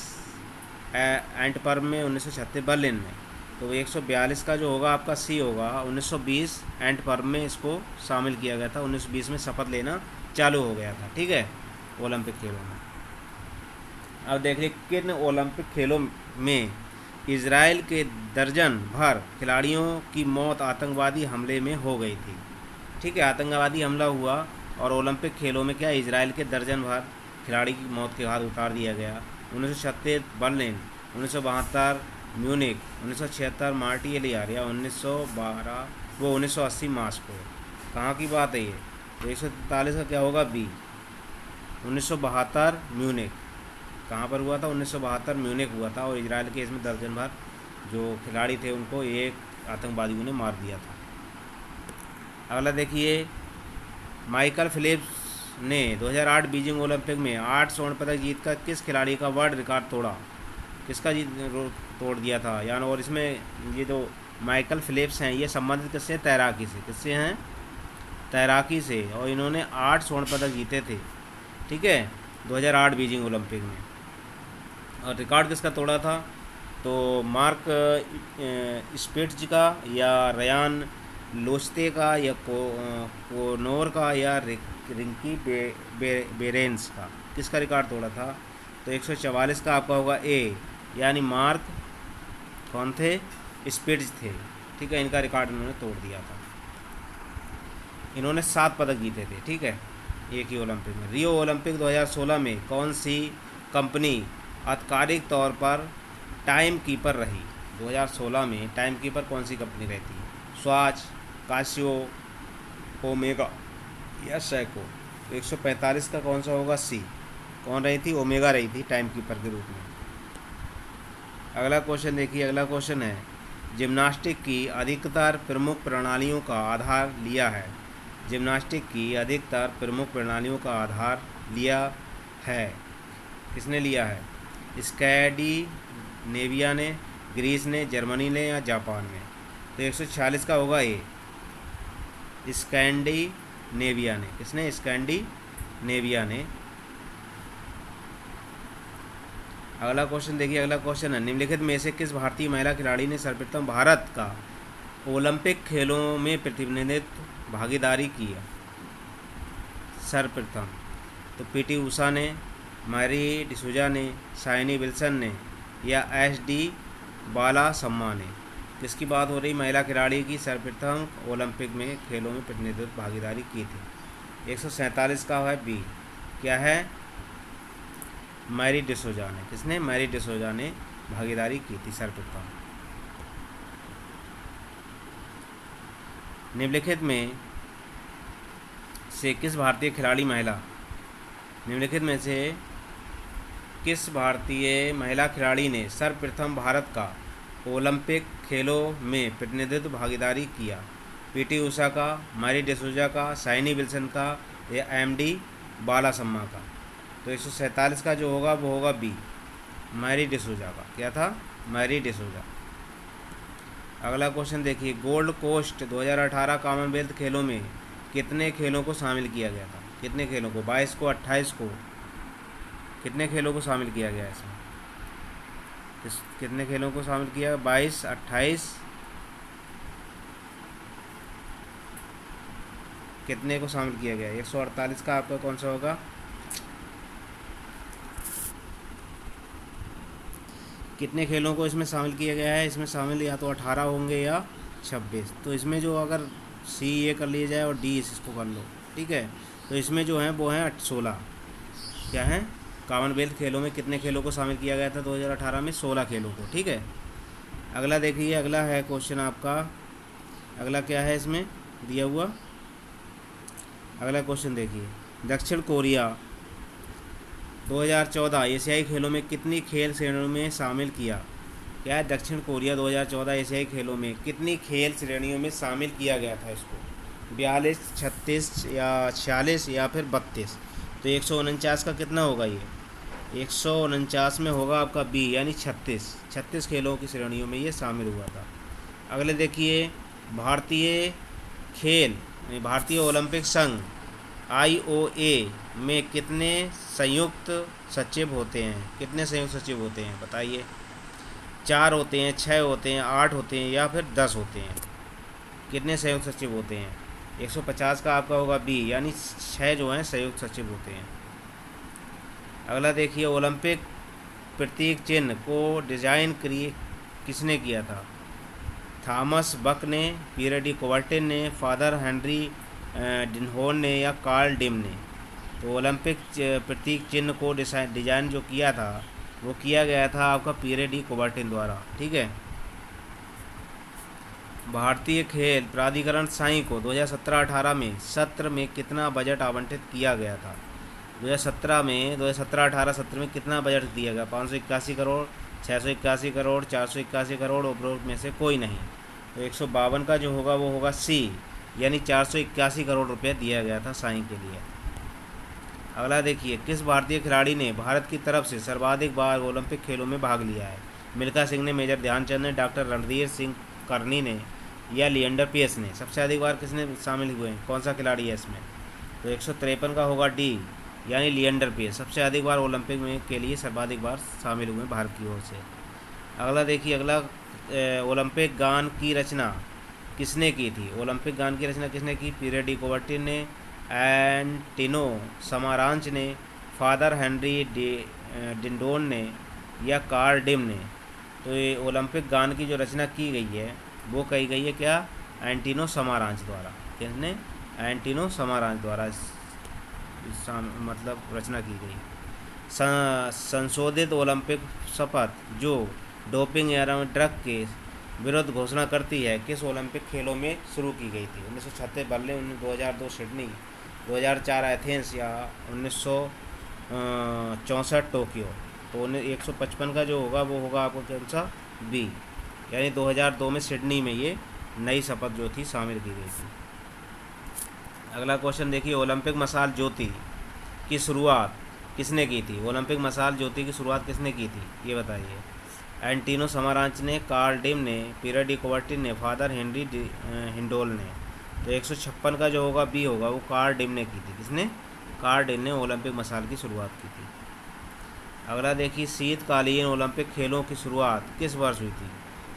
एंटवर्प में, 1936 बर्लिन में। तो 142 का जो होगा आपका सी होगा, 1920 एंटवर्प में इसको शामिल किया गया था। 1920 में शपथ लेना चालू हो गया था। ठीक है, ओलंपिक खेलों में। अब देख लीजिए, किन ओलंपिक खेलों में इजराइल के दर्जन भर खिलाड़ियों की मौत आतंकवादी हमले में हो गई थी। ठीक है, आतंकवादी हमला हुआ और ओलंपिक खेलों में क्या, इजराइल के दर्जन भर खिलाड़ी की मौत के हाथ उतार दिया गया। 1936 बर्लिन, 1972 म्यूनिक, 1976 मार्टिलियर, या 1912 वो 1980 मास्को। कहाँ की बात है ये। तो 143 का क्या होगा बी, 1972 म्यूनिक। कहाँ पर हुआ था, 1972 म्यूनिक हुआ था। और इजराइल के इसमें दर्जन भर जो खिलाड़ी थे उनको एक आतंकवादियों ने मार दिया था। अगला देखिए, माइकल फिलिप्स ने 2008 बीजिंग ओलंपिक में 8 स्वर्ण पदक जीतकर किस खिलाड़ी का वर्ल्ड रिकॉर्ड तोड़ा। किसका तोड़ दिया था यानी। और इसमें ये जो माइकल फिलिप्स हैं ये संबंधित किससे, तैराकी से। किससे हैं, तैराकी से। और इन्होंने 8 स्वर्ण पदक जीते थे। ठीक है, 2008 बीजिंग ओलंपिक में। और रिकॉर्ड किसका तोड़ा था, तो मार्क स्पिट्ज का, या रयान लोस्ते का, या कोनोर का, या रिंकी बेरेंस का। किसका रिकॉर्ड तोड़ा था। तो 144 का आपका होगा ए, यानी मार्क कौन थे, स्पिट्ज थे। ठीक है, इनका रिकॉर्ड इन्होंने तोड़ दिया था। इन्होंने 7 पदक जीते थे। ठीक है, एक ही ओलंपिक में। रियो ओलंपिक 2016 में कौन सी कंपनी आधिकारिक तौर पर टाइम कीपर रही। 2016 में टाइम कीपर कौन सी कंपनी रहती है, स्वाच, कासियो, ओमेगा, या सैको। 145 का कौन सा होगा सी, कौन रही थी, ओमेगा रही थी टाइम कीपर के रूप में। अगला क्वेश्चन देखिए, अगला क्वेश्चन है, जिम्नास्टिक की अधिकतर प्रमुख प्रणालियों का आधार लिया है। जिम्नास्टिक की अधिकतर प्रमुख प्रणालियों का आधार लिया है, किसने लिया है, स्कैंडिनेविया ने, ग्रीस ने, जर्मनी ने, या जापान में। तो 146 का होगा ए, स्कैंडिनेविया ने। किसने, स्कैंडिनेविया ने। अगला क्वेश्चन देखिए, अगला क्वेश्चन है, निम्नलिखित में से किस भारतीय महिला खिलाड़ी ने सर्वप्रथम भारत का ओलंपिक खेलों में प्रतिनिधित्व भागीदारी किया। सर्वप्रथम तो पीटी उषा ने, मैरी डिसूजा ने, साइनी विल्सन ने, या एस डी बाला सम्मान है। किसकी बात हो रही? महिला खिलाड़ी की सर्वप्रथम ओलंपिक में खेलों में प्रतिनिधित्व भागीदारी की थी। 147 का है बी, क्या है? मैरी डिसोजा ने। किसने? मैरी डिसोजा ने भागीदारी की थी सर्वप्रथम। निम्नलिखित में से किस भारतीय खिलाड़ी महिला निम्नलिखित में से किस भारतीय महिला खिलाड़ी ने सर्वप्रथम भारत का ओलंपिक खेलों में प्रतिनिधित्व भागीदारी किया? पीटी उषा का, मैरी डिसूजा का, साइनी विल्सन का या एमडी बालासम्मा का? तो 147 का जो होगा वो होगा बी, मैरी डिसूजा का। क्या था? मैरी डिसूजा। अगला क्वेश्चन देखिए, गोल्ड कोस्ट 2018 कॉमनवेल्थ खेलों में कितने खेलों को शामिल किया गया था? कितने खेलों को? 22 को, 28 को? कितने खेलों को शामिल किया गया इसमें? कितने खेलों को शामिल किया? 22, 28, कितने को शामिल किया गया? 148 का आपका कौन सा होगा? कितने खेलों को इसमें शामिल किया गया है? इसमें शामिल या तो 18 होंगे या 26। तो इसमें जो अगर सी ये कर लिया जाए और डी इसको कर लो, ठीक है। तो इसमें जो है वो हैं 16। क्या है? कॉमनवेल्थ खेलों में कितने खेलों को शामिल किया गया था 2018 में? 16 खेलों को, ठीक है। अगला देखिए, अगला है क्वेश्चन आपका, अगला क्या है इसमें दिया हुआ? अगला क्वेश्चन देखिए, दक्षिण कोरिया 2014 एशियाई खेलों में कितनी खेल श्रेणियों में शामिल किया? क्या है? दक्षिण कोरिया 2014 एशियाई खेलों में कितनी खेल श्रेणियों में शामिल किया गया था इसको? 42, 36 या 46 या फिर 32? तो 149 का कितना होगा ये? 149 में होगा आपका बी, यानी 36 खेलों की श्रेणियों में ये शामिल हुआ था। अगले देखिए, भारतीय ओलंपिक संघ IOA में कितने संयुक्त सचिव होते हैं? कितने संयुक्त सचिव होते हैं बताइए? 4 होते हैं, 6 होते हैं, 8 होते हैं या फिर 10 होते हैं? कितने संयुक्त सचिव होते हैं? 150 का आपका होगा बी, यानी 6 जो हैं संयुक्त सचिव होते हैं। अगला देखिए, ओलंपिक प्रतीक चिन्ह को डिजाइन किसने किया था? थॉमस बक ने, पीयर डी कुबर्टिन ने, फादर हेनरी डिनहोन ने या कार्ल डिम ने? तो ओलंपिक प्रतीक चिन्ह को डिजाइन जो किया था वो किया गया था आपका पीयर डी कुबर्टिन द्वारा, ठीक है। भारतीय खेल प्राधिकरण साई को 2017-18 में सत्र में कितना बजट आवंटित किया गया था? 2017-18 सत्र में कितना बजट दिया गया? 581 करोड़, 681 करोड़, 481 करोड़, उपरोक्त में से कोई नहीं। तो 152 का जो होगा वो होगा सी, यानी 481 करोड़ रुपये दिया गया था साई के लिए। अगला देखिए, किस भारतीय खिलाड़ी ने भारत की तरफ से सर्वाधिक बार ओलंपिक खेलों में भाग लिया है? मिल्खा सिंह ने, मेजर ध्यानचंद ने, डॉक्टर रणधीर सिंह कर्नी ने या लिएंडर पेस ने? सबसे अधिक बार किसने शामिल हुए हैं? कौन सा खिलाड़ी है इसमें? तो 153 का होगा डी, यानी लिएंडर पेस सबसे अधिक बार ओलंपिक में के लिए सर्वाधिक बार शामिल हुए भारत की ओर से। अगला देखिए, अगला ओलंपिक गान की रचना किसने की थी? ओलंपिक गान की रचना किसने की? पीयर डी कुबर्टिन ने, एंटिनो समारांच ने, फादर हेनरी डिंडोन ने या कार्ल डिम ने? तो ये ओलंपिक गान की जो रचना की गई है वो कही गई है क्या? एंटिनो समारांच द्वारा। किसने? एंटिनो समारांच द्वारा मतलब रचना की गई। संशोधित ओलंपिक शपथ जो डोपिंग या ड्रग के विरुद्ध घोषणा करती है किस ओलंपिक खेलों में शुरू की गई थी? 1936 बर्लिन, 2002 सिडनी, 2004 एथेंस या 1964 टोक्यो? तो 155 का जो होगा वो होगा आपको कौन सा? बी, यानी 2002 में सिडनी में ये नई शपथ जो थी शामिल की गई थी। अगला क्वेश्चन देखिए, ओलंपिक मशाल ज्योति की शुरुआत किसने की थी? ओलंपिक मशाल ज्योति की शुरुआत किसने की थी ये बताइए? एंटिनो समारांच ने, कार्ल डिम ने, पीयर डी कुबर्टिन ने, फादर हेनरी हिंडोल ने? तो 156 का जो होगा बी होगा वो कार्ल डिम ने की थी। किसने? कार्ल डिम ने ओलंपिक मशाल की शुरुआत की थी। अगला देखिए, शीतकालीन ओलंपिक खेलों की शुरुआत किस वर्ष हुई थी?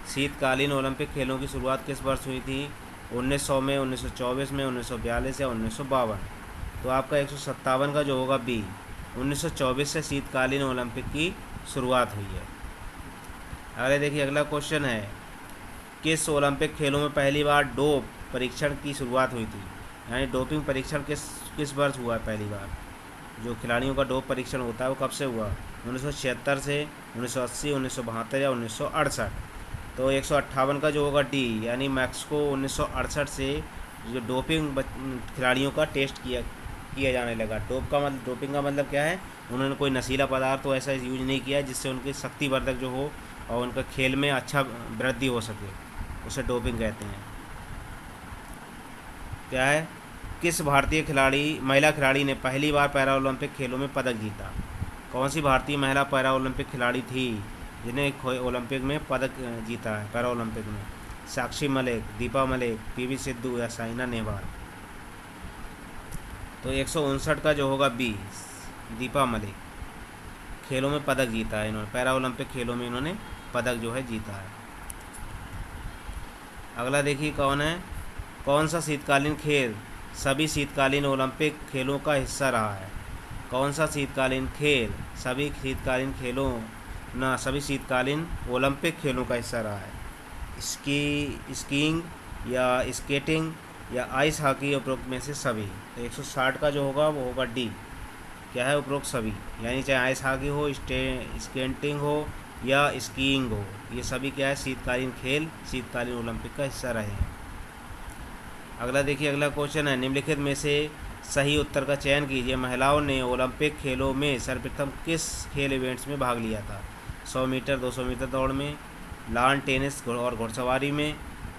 शीतकालीन ओलंपिक खेलों की शुरुआत किस वर्ष हुई थी? 1900 में, 1924 में, 1942 या 1952? तो आपका 157 का जो होगा बी, 1924 से शीतकालीन ओलंपिक की शुरुआत हुई है। अरे देखिए अगला क्वेश्चन है, किस ओलंपिक खेलों में पहली बार डोप परीक्षण की शुरुआत हुई थी? यानी डोपिंग परीक्षण किस किस वर्ष हुआ है पहली बार? जो खिलाड़ियों का डोप परीक्षण होता है वो कब से हुआ? 1976 से, 1980, 1972 या 1968? तो 158 का जो होगा डी, यानी मैक्सिको 1968 से जो डोपिंग खिलाड़ियों का टेस्ट किया किया जाने लगा। डोपिंग का मतलब क्या है? उन्होंने कोई नशीला पदार्थ तो ऐसा यूज नहीं किया जिससे उनकी शक्तिवर्धक जो हो और उनका खेल में अच्छा वृद्धि हो सके, उसे डोपिंग कहते हैं। क्या है? किस भारतीय महिला खिलाड़ी ने पहली बार पैरा ओलंपिक खेलों में पदक जीता? कौन सी भारतीय महिला पैरा ओलंपिक खिलाड़ी थी जिन्हें ओलंपिक में पदक जीता है पैरा ओलंपिक में? साक्षी मलिक, दीपा मलिक, पीवी सिंधु या साइना नेहवाल? तो 159 का जो होगा बी, दीपा मलिक। खेलों में पदक जीता है इन्होंने, पैरा ओलंपिक खेलों में इन्होंने पदक जो है जीता है। अगला देखिए कौन है, कौन सा शीतकालीन खेल सभी शीतकालीन ओलंपिक खेलों का हिस्सा रहा है? कौन सा शीतकालीन खेल सभी शीतकालीन ओलंपिक खेलों का हिस्सा रहा है? स्कीइंग या स्केटिंग या आइस हॉकी, उपरोक्त में से सभी? तो 160 का जो होगा वो होगा डी, क्या है? उपरोक्त सभी, यानी चाहे आइस हॉकी हो, स्केटिंग हो या स्कीइंग हो, ये सभी क्या है? शीतकालीन खेल शीतकालीन ओलंपिक का हिस्सा रहे हैं। अगला देखिए, अगला क्वेश्चन है, निम्नलिखित में से सही उत्तर का चयन कीजिए। महिलाओं ने ओलंपिक खेलों में सर्वप्रथम किस खेल इवेंट्स में भाग लिया था? 100 मीटर 200 मीटर दौड़ में, लॉन टेनिस और घुड़सवारी में,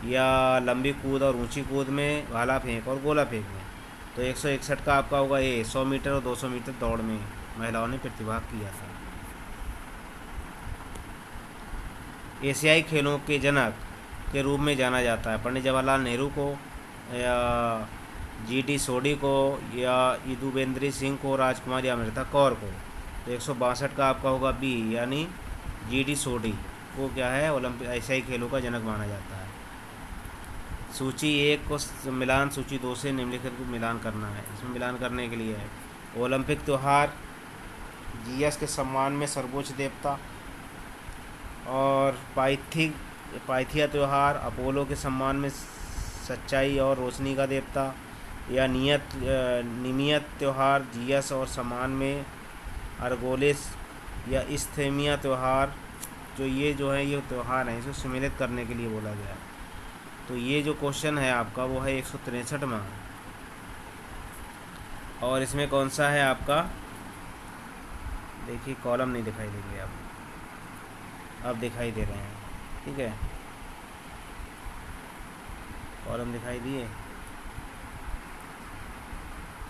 या लंबी कूद और ऊंची कूद में, भाला फेंक और गोला फेंक में? तो 161 का आपका होगा ये, 100 मीटर और 200 मीटर दौड़ में महिलाओं ने प्रतिभाग किया था। एशियाई खेलों के जनक के रूप में जाना जाता है पंडित जवाहरलाल नेहरू को, या जीडी सोडी को, या यदुवेंद्र सिंह को, राजकुमारी अमृता कौर को? तो 162 का आपका होगा बी, यानी जीडी सोडी को क्या है? ओलंपिक एशियाई खेलों का जनक माना जाता है। सूची 1 को मिलान सूची 2 से निम्नलिखित को मिलान करना है। इसमें मिलान करने के लिए है, ओलंपिक त्यौहार जीएस के सम्मान में सर्वोच्च देवता, और पाइथिया त्यौहार अपोलो के सम्मान में सच्चाई और रोशनी का देवता, या निमियत त्यौहार जीएस और सम्मान में अर्गोलिस, या इस्थेमिया त्यौहार, जो ये त्यौहार हैं इसे सम्मिलित करने के लिए बोला गया है। तो ये जो क्वेश्चन है आपका वो है 163 में, और इसमें कौन सा है आपका? देखिए कॉलम नहीं दिखाई देंगे अब दिखाई दे रहे हैं, ठीक है, कॉलम दिखाई दिए।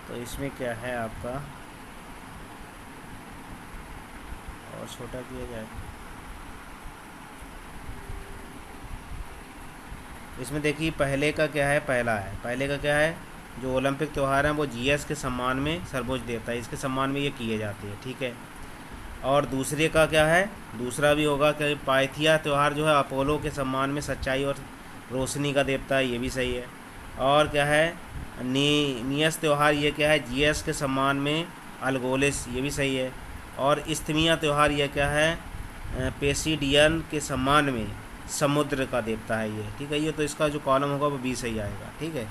तो इसमें क्या है आपका, और छोटा किया जाए, इसमें देखिए पहले का क्या है, पहले का क्या है, जो ओलंपिक त्यौहार हैं वो जीएस के सम्मान में सर्वोच्च देवता है, इसके सम्मान में ये किए जाते हैं, ठीक है। और दूसरे का क्या है, दूसरा भी होगा कि पाइथिया त्यौहार जो है अपोलो के सम्मान में सच्चाई और रोशनी का देवता है, ये भी सही है। और क्या है, नियस त्यौहार, ये क्या है, जीएस के सम्मान में अलगोलिस, ये भी सही है। और इस्थमिया त्यौहार ये क्या है, पेसिडियन के सम्मान में समुद्र का देवता है ये, ठीक है। ये तो इसका जो कॉलम होगा वो बी सही आएगा, ठीक है।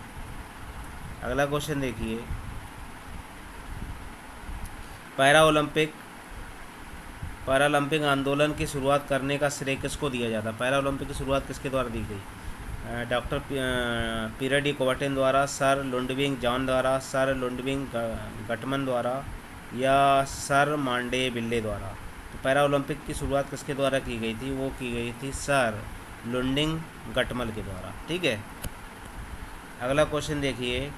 अगला क्वेश्चन देखिए, पैरालंपिक आंदोलन की शुरुआत करने का श्रेय किसको दिया जाता है? पैरालंपिक की शुरुआत किसके द्वारा दी गई? डॉक्टर पीयर डी कुबर्टन द्वारा, सर लुडविग जॉन द्वारा, सर लुडविग गटमन द्वारा, या सर मांडेविल्ले द्वारा? तो पैरा ओलंपिक की शुरुआत किसके द्वारा की गई थी? वो की गई थी सर लुडविग गटमल के द्वारा, ठीक है। अगला क्वेश्चन देखिए,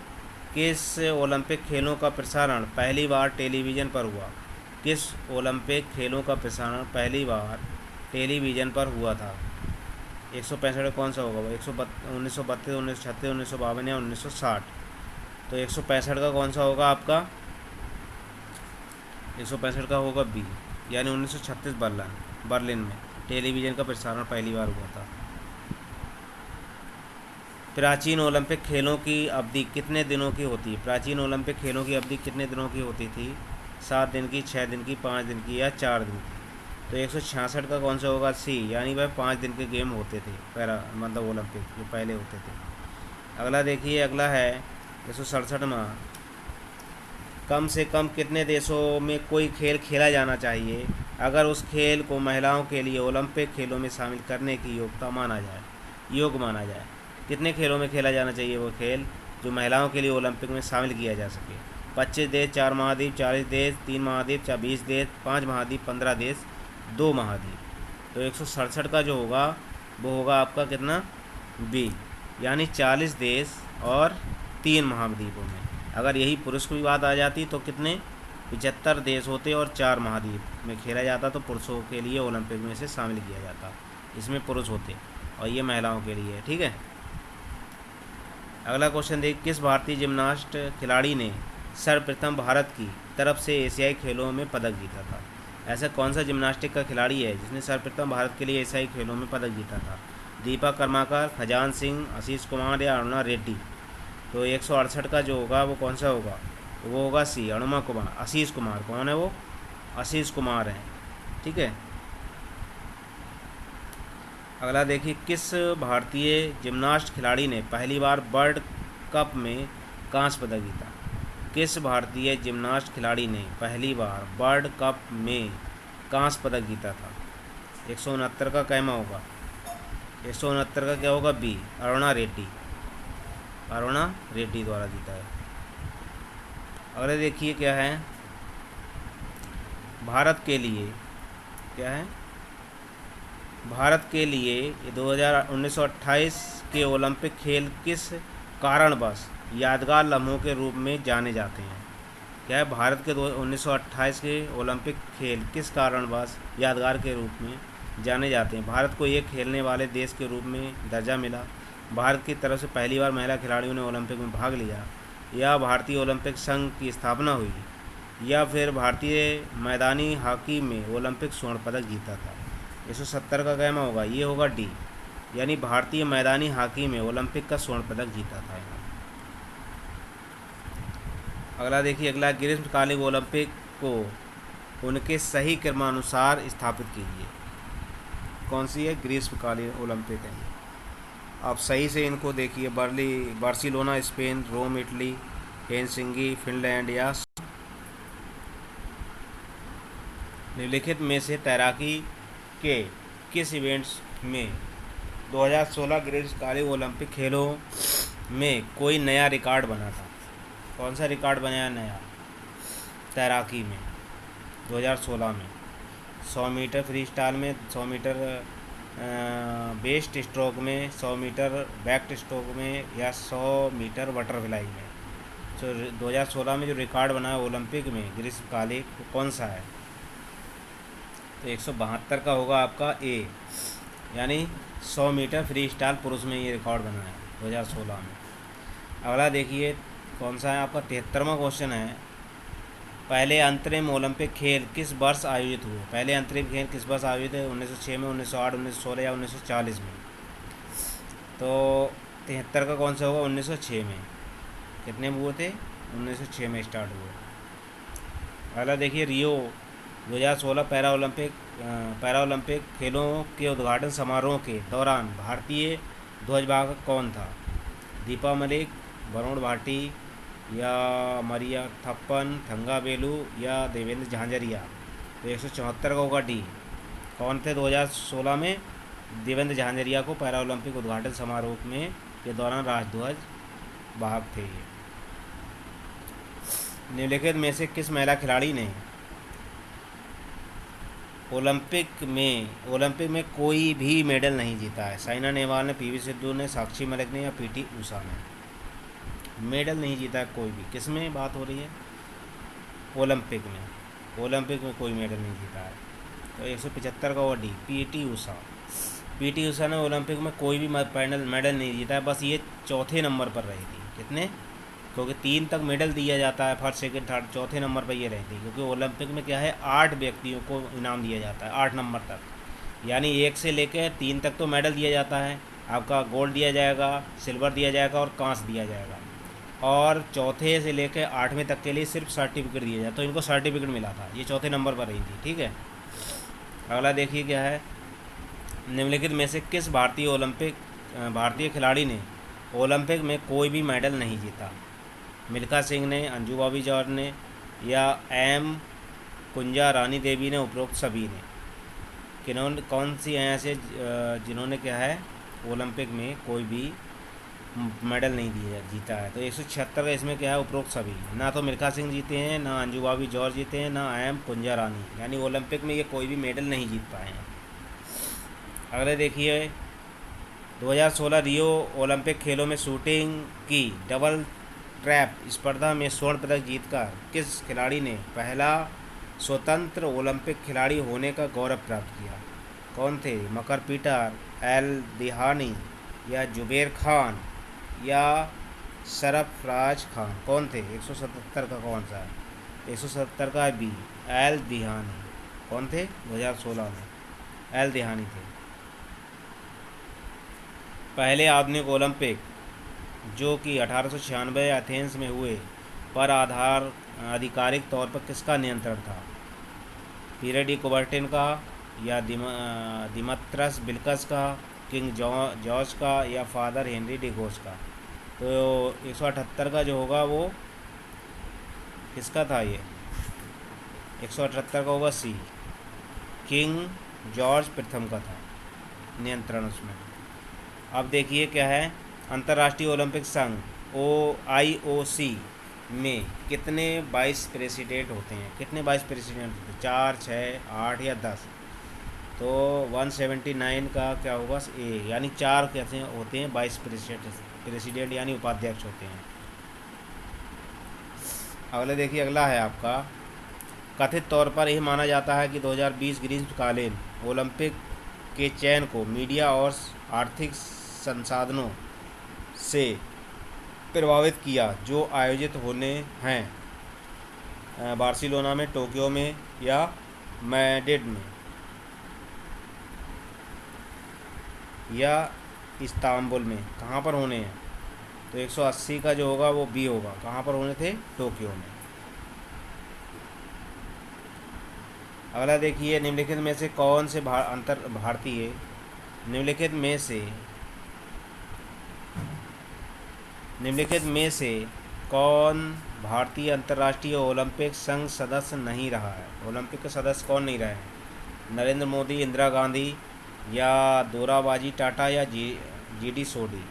किस ओलंपिक खेलों का प्रसारण पहली बार टेलीविज़न पर हुआ? किस ओलंपिक खेलों का प्रसारण पहली बार टेलीविज़न पर हुआ था? 165 कौन सा होगा? वो 1932, 1936, 1952 या 1960? तो 165 का कौन सा होगा आपका? 165 का होगा बी, यानी 1936 बर्लिन में टेलीविज़न का प्रसारण पहली बार हुआ था। प्राचीन ओलंपिक खेलों की अवधि कितने दिनों की होती है? प्राचीन ओलंपिक खेलों की अवधि कितने दिनों की होती थी? 7 दिन की, 6 दिन की, 5 दिन की या 4 दिन की? तो 166 का कौन सा होगा? सी, यानी वह 5 दिन के गेम होते थे, पैरा मतलब ओलंपिक जो पहले होते थे। अगला देखिए, अगला है 167वां, कम से कम कितने देशों में कोई खेल खेला जाना चाहिए अगर उस खेल को महिलाओं के लिए ओलंपिक खेलों में शामिल करने की योग माना जाए। कितने खेलों में खेला जाना चाहिए वो खेल जो महिलाओं के लिए ओलंपिक में शामिल किया जा सके? 25 देश, 4 महाद्वीप, 40 देश, 3 महाद्वीप, 20 देश, 5 महाद्वीप, 15 देश, 2 महाद्वीप। तो 167 का जो होगा वो होगा आपका कितना? बी, यानी 40 देश और 3 महाद्वीपों में। अगर यही पुरुष की बात आ जाती तो कितने? 75 देश होते और 4 महाद्वीप में खेला जाता, तो पुरुषों के लिए ओलंपिक में से शामिल किया जाता। इसमें पुरुष होते और ये महिलाओं के लिए है, ठीक है। अगला क्वेश्चन देख, किस भारतीय जिम्नास्ट खिलाड़ी ने सर्वप्रथम भारत की तरफ से एशियाई खेलों में पदक जीता था? ऐसा कौन सा जिम्नास्टिक का खिलाड़ी है जिसने सर्वप्रथम भारत के लिए एशियाई खेलों में पदक जीता था? दीपा कर्माकर, खजान सिंह, आशीष कुमार या अरुणा रेड्डी? तो 168 का जो होगा वो कौन सा होगा? वो होगा सी, अरुणा कुमार, आशीष कुमार। कौन है वो? आशीष कुमार हैं, ठीक है। अगला देखिए, किस भारतीय जिम्नास्ट खिलाड़ी ने पहली बार वर्ल्ड कप में कांस्य पदक जीता? किस भारतीय जिम्नास्ट खिलाड़ी ने पहली बार वर्ल्ड कप में कांस्य पदक जीता था? 169 का कहना होगा, 169 का क्या होगा? बी, अरुणा रेड्डी, अरुणा रेड्डी द्वारा जीता है। अगले देखिए क्या है, भारत के लिए क्या है? भारत के लिए 1928 के ओलंपिक खेल किस कारणवश यादगार लम्हों के रूप में जाने जाते हैं? क्या है? भारत के 1928 के ओलंपिक खेल किस कारणवश यादगार के रूप में जाने जाते हैं? भारत को एक खेलने वाले देश के रूप में दर्जा मिला, भारत की तरफ से पहली बार महिला खिलाड़ियों ने ओलंपिक में भाग लिया, या भारतीय ओलंपिक संघ की स्थापना हुई, या फिर भारतीय मैदानी हॉकी में ओलंपिक स्वर्ण पदक जीता था। 170 का कहना होगा, ये होगा डी, यानी भारतीय मैदानी हॉकी में ओलंपिक का स्वर्ण पदक जीता था। अगला देखिए, अगला, ग्रीष्मकालीन ओलंपिक को उनके सही क्रमानुसार स्थापित कीजिए। कौन सी है? ग्रीष्मकालीन ओलंपिक है। आप सही से इनको देखिए, Barcelona Spain, Rome Italy, Helsinki Finland, या निम्नलिखित में से तैराकी के किस इवेंट्स में 2016 ग्रीष्मकालीन ओलंपिक खेलों में कोई नया रिकॉर्ड बना था? कौन सा रिकॉर्ड बनाया नया तैराकी में 2016 में? 100 मीटर फ्री स्टाइल में, 100 मीटर बेस्ट स्ट्रोक में, 100 मीटर बैक स्ट्रोक में, या 100 मीटर बटरफ्लाई में? तो 2016 में जो रिकॉर्ड बना है ओलंपिक में ग्रीष्मकालीन, कौन सा है? तो 172 का होगा आपका ए, यानी 100 मीटर फ्री स्टाइल पुरुष में ये रिकॉर्ड बना है 2016 में। अगला देखिए कौन सा है आपका 73वां क्वेश्चन है, पहले अंतरिम ओलंपिक खेल किस वर्ष आयोजित हुए? पहले अंतरिम खेल किस वर्ष आयोजित है? 1906 में, 1908, 1916 या 1940 में? तो 73 का कौन सा होगा? 1906 में। कितने में हुए थे? 1906 में स्टार्ट हुए। अगला देखिए, रियो 2016 पैरा ओलंपिक खेलों के उद्घाटन समारोह के दौरान भारतीय ध्वजवाहक कौन था? दीपा मलिक, वरुण भाटी, या मरिया थप्पन, थंगावेलु, या देवेंद्र झांझरिया? तो 174 का होगा डी, कौन थे 2016 में? देवेंद्र झांझरिया को पैरा ओलंपिक उद्घाटन समारोह में के दौरान राष्ट्रध्वज वाहक थे। निम्नलिखित में से किस महिला खिलाड़ी ने ओलंपिक में कोई भी मेडल नहीं जीता है? साइना नेहवाल ने, पीवी सिंधु ने, साक्षी मलिक ने, या पीटी उषा ने? मेडल नहीं जीता है कोई भी। किस में बात हो रही है? ओलंपिक में। ओलंपिक में कोई मेडल नहीं जीता है। तो 175 का वो D, PT Usha. PT Usha ने ओलंपिक में कोई भी मेडल नहीं जीता है, बस ये चौथे नंबर पर रही थी। कितने? क्योंकि 3 तक मेडल दिया जाता है, फर्स्ट सेकंड थर्ड, चौथे नंबर पर ये रहती है, क्योंकि ओलंपिक में क्या है 8 व्यक्तियों को इनाम दिया जाता है 8 नंबर तक, यानी 1 से लेकर 3 तक तो मेडल दिया जाता है। आपका गोल्ड दिया जाएगा, सिल्वर दिया जाएगा और कांस्य दिया जाएगा, और चौथे से लेकर 8वें तक के लिए सिर्फ सर्टिफिकेट दिया जाता है। तो इनको सर्टिफिकेट मिला था, ये चौथे नंबर पर रही थी। ठीक है, अगला देखिए क्या है, निम्नलिखित में से किस भारतीय खिलाड़ी ने ओलंपिक में कोई भी मेडल नहीं जीता? मिल्खा सिंह ने, अंजू बॉबी जॉर्ज ने, या एम कुंजा रानी देवी ने, उपरोक्त सभी ने? कौन सी हैं ऐसे जिन्होंने क्या है ओलंपिक में कोई भी मेडल नहीं दिया जीता है? तो 176 का इसमें क्या है, उपरोक्त सभी। ना तो मिल्खा सिंह जीते हैं, ना अंजू बॉबी जॉर्ज जीते हैं, ना एम कुंजा रानी, यानी ओलंपिक में ये कोई भी मेडल नहीं जीत पाए हैं। अगले देखिए, 2016 रियो ओलंपिक खेलों में शूटिंग की डबल ट्रैप स्पर्धा में स्वर्ण पदक जीतकर किस खिलाड़ी ने पहला स्वतंत्र ओलंपिक खिलाड़ी होने का गौरव प्राप्त किया? कौन थे? मकर पीटर, एल दिहानी, या जुबेर खान, या सरफराज खान? कौन थे? 177 का कौन सा? 177 का बी, एल दिहानी। कौन थे 2016 में? एल दिहानी थे। पहले आधुनिक ओलंपिक जो कि 1896 एथेंस में हुए पर आधिकारिक तौर पर किसका नियंत्रण था? पीरे डी कुबर्टिन का, या दिमत्रस बिल्कस का, किंग जॉर्ज का, या फादर हेनरी डिगोस का? तो 178 का जो होगा वो किसका था? ये 178 का होगा सी, किंग जॉर्ज प्रथम का था नियंत्रण उसमें। अब देखिए क्या है, अंतर्राष्ट्रीय ओलंपिक संघ IOC में कितने वाइस प्रेसिडेंट होते हैं? कितने वाइस प्रेसिडेंट होते हैं? 4, 6, 8 या 10? तो 179 का क्या होगा ए, यानी 4 कैसे होते हैं वाइस प्रेसिडेंट यानी उपाध्यक्ष होते हैं। अगले देखिए, अगला है आपका, कथित तौर पर यह माना जाता है कि 2020 ग्रीष्मकालीन ओलंपिक के चयन को मीडिया और आर्थिक संसाधनों से प्रभावित किया जो आयोजित होने हैं बार्सिलोना में, टोक्यो में, या मैड्रिड में, या इस्तांबुल में? कहाँ पर होने हैं? तो 180 का जो होगा वो बी होगा। कहाँ पर होने थे? टोक्यो में। अगला देखिए, निम्नलिखित में से कौन से भारतीय निम्नलिखित में से कौन भारतीय अंतर्राष्ट्रीय ओलंपिक संघ सदस्य नहीं रहा है? ओलंपिक के सदस्य कौन नहीं रहे हैं? नरेंद्र मोदी, इंदिरा गांधी, या दोराबाजी टाटा, या GD सोडी?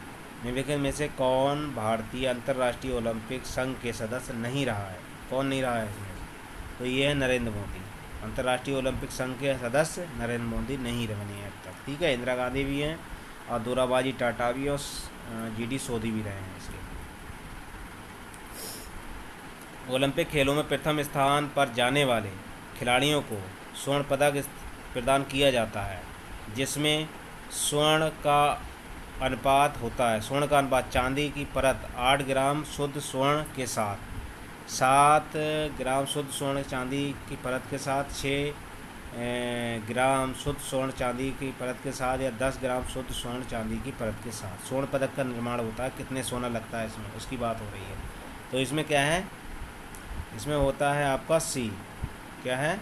निम्नलिखित में से कौन भारतीय अंतर्राष्ट्रीय ओलंपिक संघ के सदस्य नहीं रहा है? कौन नहीं रहा है इसमें? तो ये है नरेंद्र मोदी। अंतर्राष्ट्रीय ओलंपिक संघ के सदस्य नरेंद्र मोदी नहीं बने हैं अब तक। ठीक है, इंदिरा गांधी भी हैं और दोराबाजी टाटा भी, और GD सोडी भी रहे हैं इसके। ओलंपिक खेलों में प्रथम स्थान पर जाने वाले खिलाड़ियों को स्वर्ण पदक प्रदान किया जाता है, जिसमें स्वर्ण का अनुपात होता है। स्वर्ण का अनुपात चांदी की परत 8 ग्राम शुद्ध स्वर्ण के साथ, 7 ग्राम शुद्ध स्वर्ण चांदी की परत के साथ, 6 ग्राम शुद्ध स्वर्ण चांदी की परत के साथ, या 10 ग्राम शुद्ध स्वर्ण चांदी की परत के साथ स्वर्ण पदक का निर्माण होता है। कितने सोना लगता है इसमें, उसकी बात हो रही है। तो इसमें क्या है, इसमें होता है आपका सी, क्या है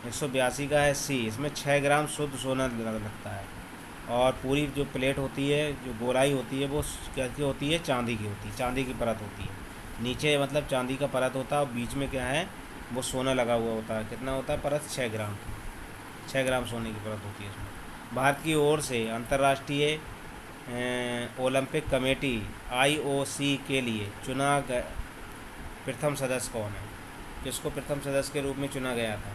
182 का है सी। इसमें 6 ग्राम शुद्ध सोना लगता है, और पूरी जो प्लेट होती है, जो गोलाई होती है, वो कैसी होती है? चांदी की होती है, चांदी की परत होती है। नीचे मतलब चांदी का परत होता है, और बीच में क्या है, वो सोना लगा हुआ होता है। कितना होता है परत? 6 ग्राम की, 6 ग्राम सोने की परत होती है इसमें। भारत की ओर से अंतर्राष्ट्रीय ओलंपिक कमेटी IOC के लिए चुना गया प्रथम सदस्य कौन है? किसको प्रथम सदस्य के रूप में चुना गया था?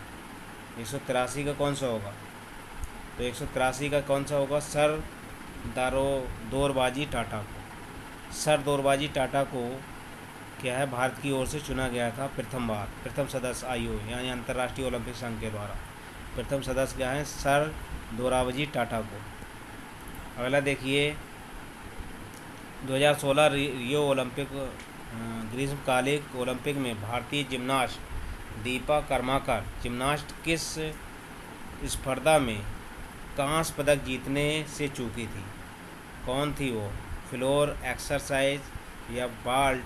183 का कौन सा होगा? तो 183 का कौन सा होगा? सर दोरबाजी टाटा को। सर दोरबाजी टाटा को क्या है, भारत की ओर से चुना गया था प्रथम सदस्य IOC यानी अंतर्राष्ट्रीय ओलंपिक संघ के द्वारा। प्रथम सदस्य क्या है? सर दोराबजी टाटा को। अगला देखिए, 2016 रियो ओलंपिक ग्रीष्मकालिक ओलंपिक में भारतीय जिम्नास्ट दीपा कर्माकर किस स्पर्धा में कांस्य पदक जीतने से चूकी थी? कौन थी वो? फ्लोर एक्सरसाइज, या बाल्ट,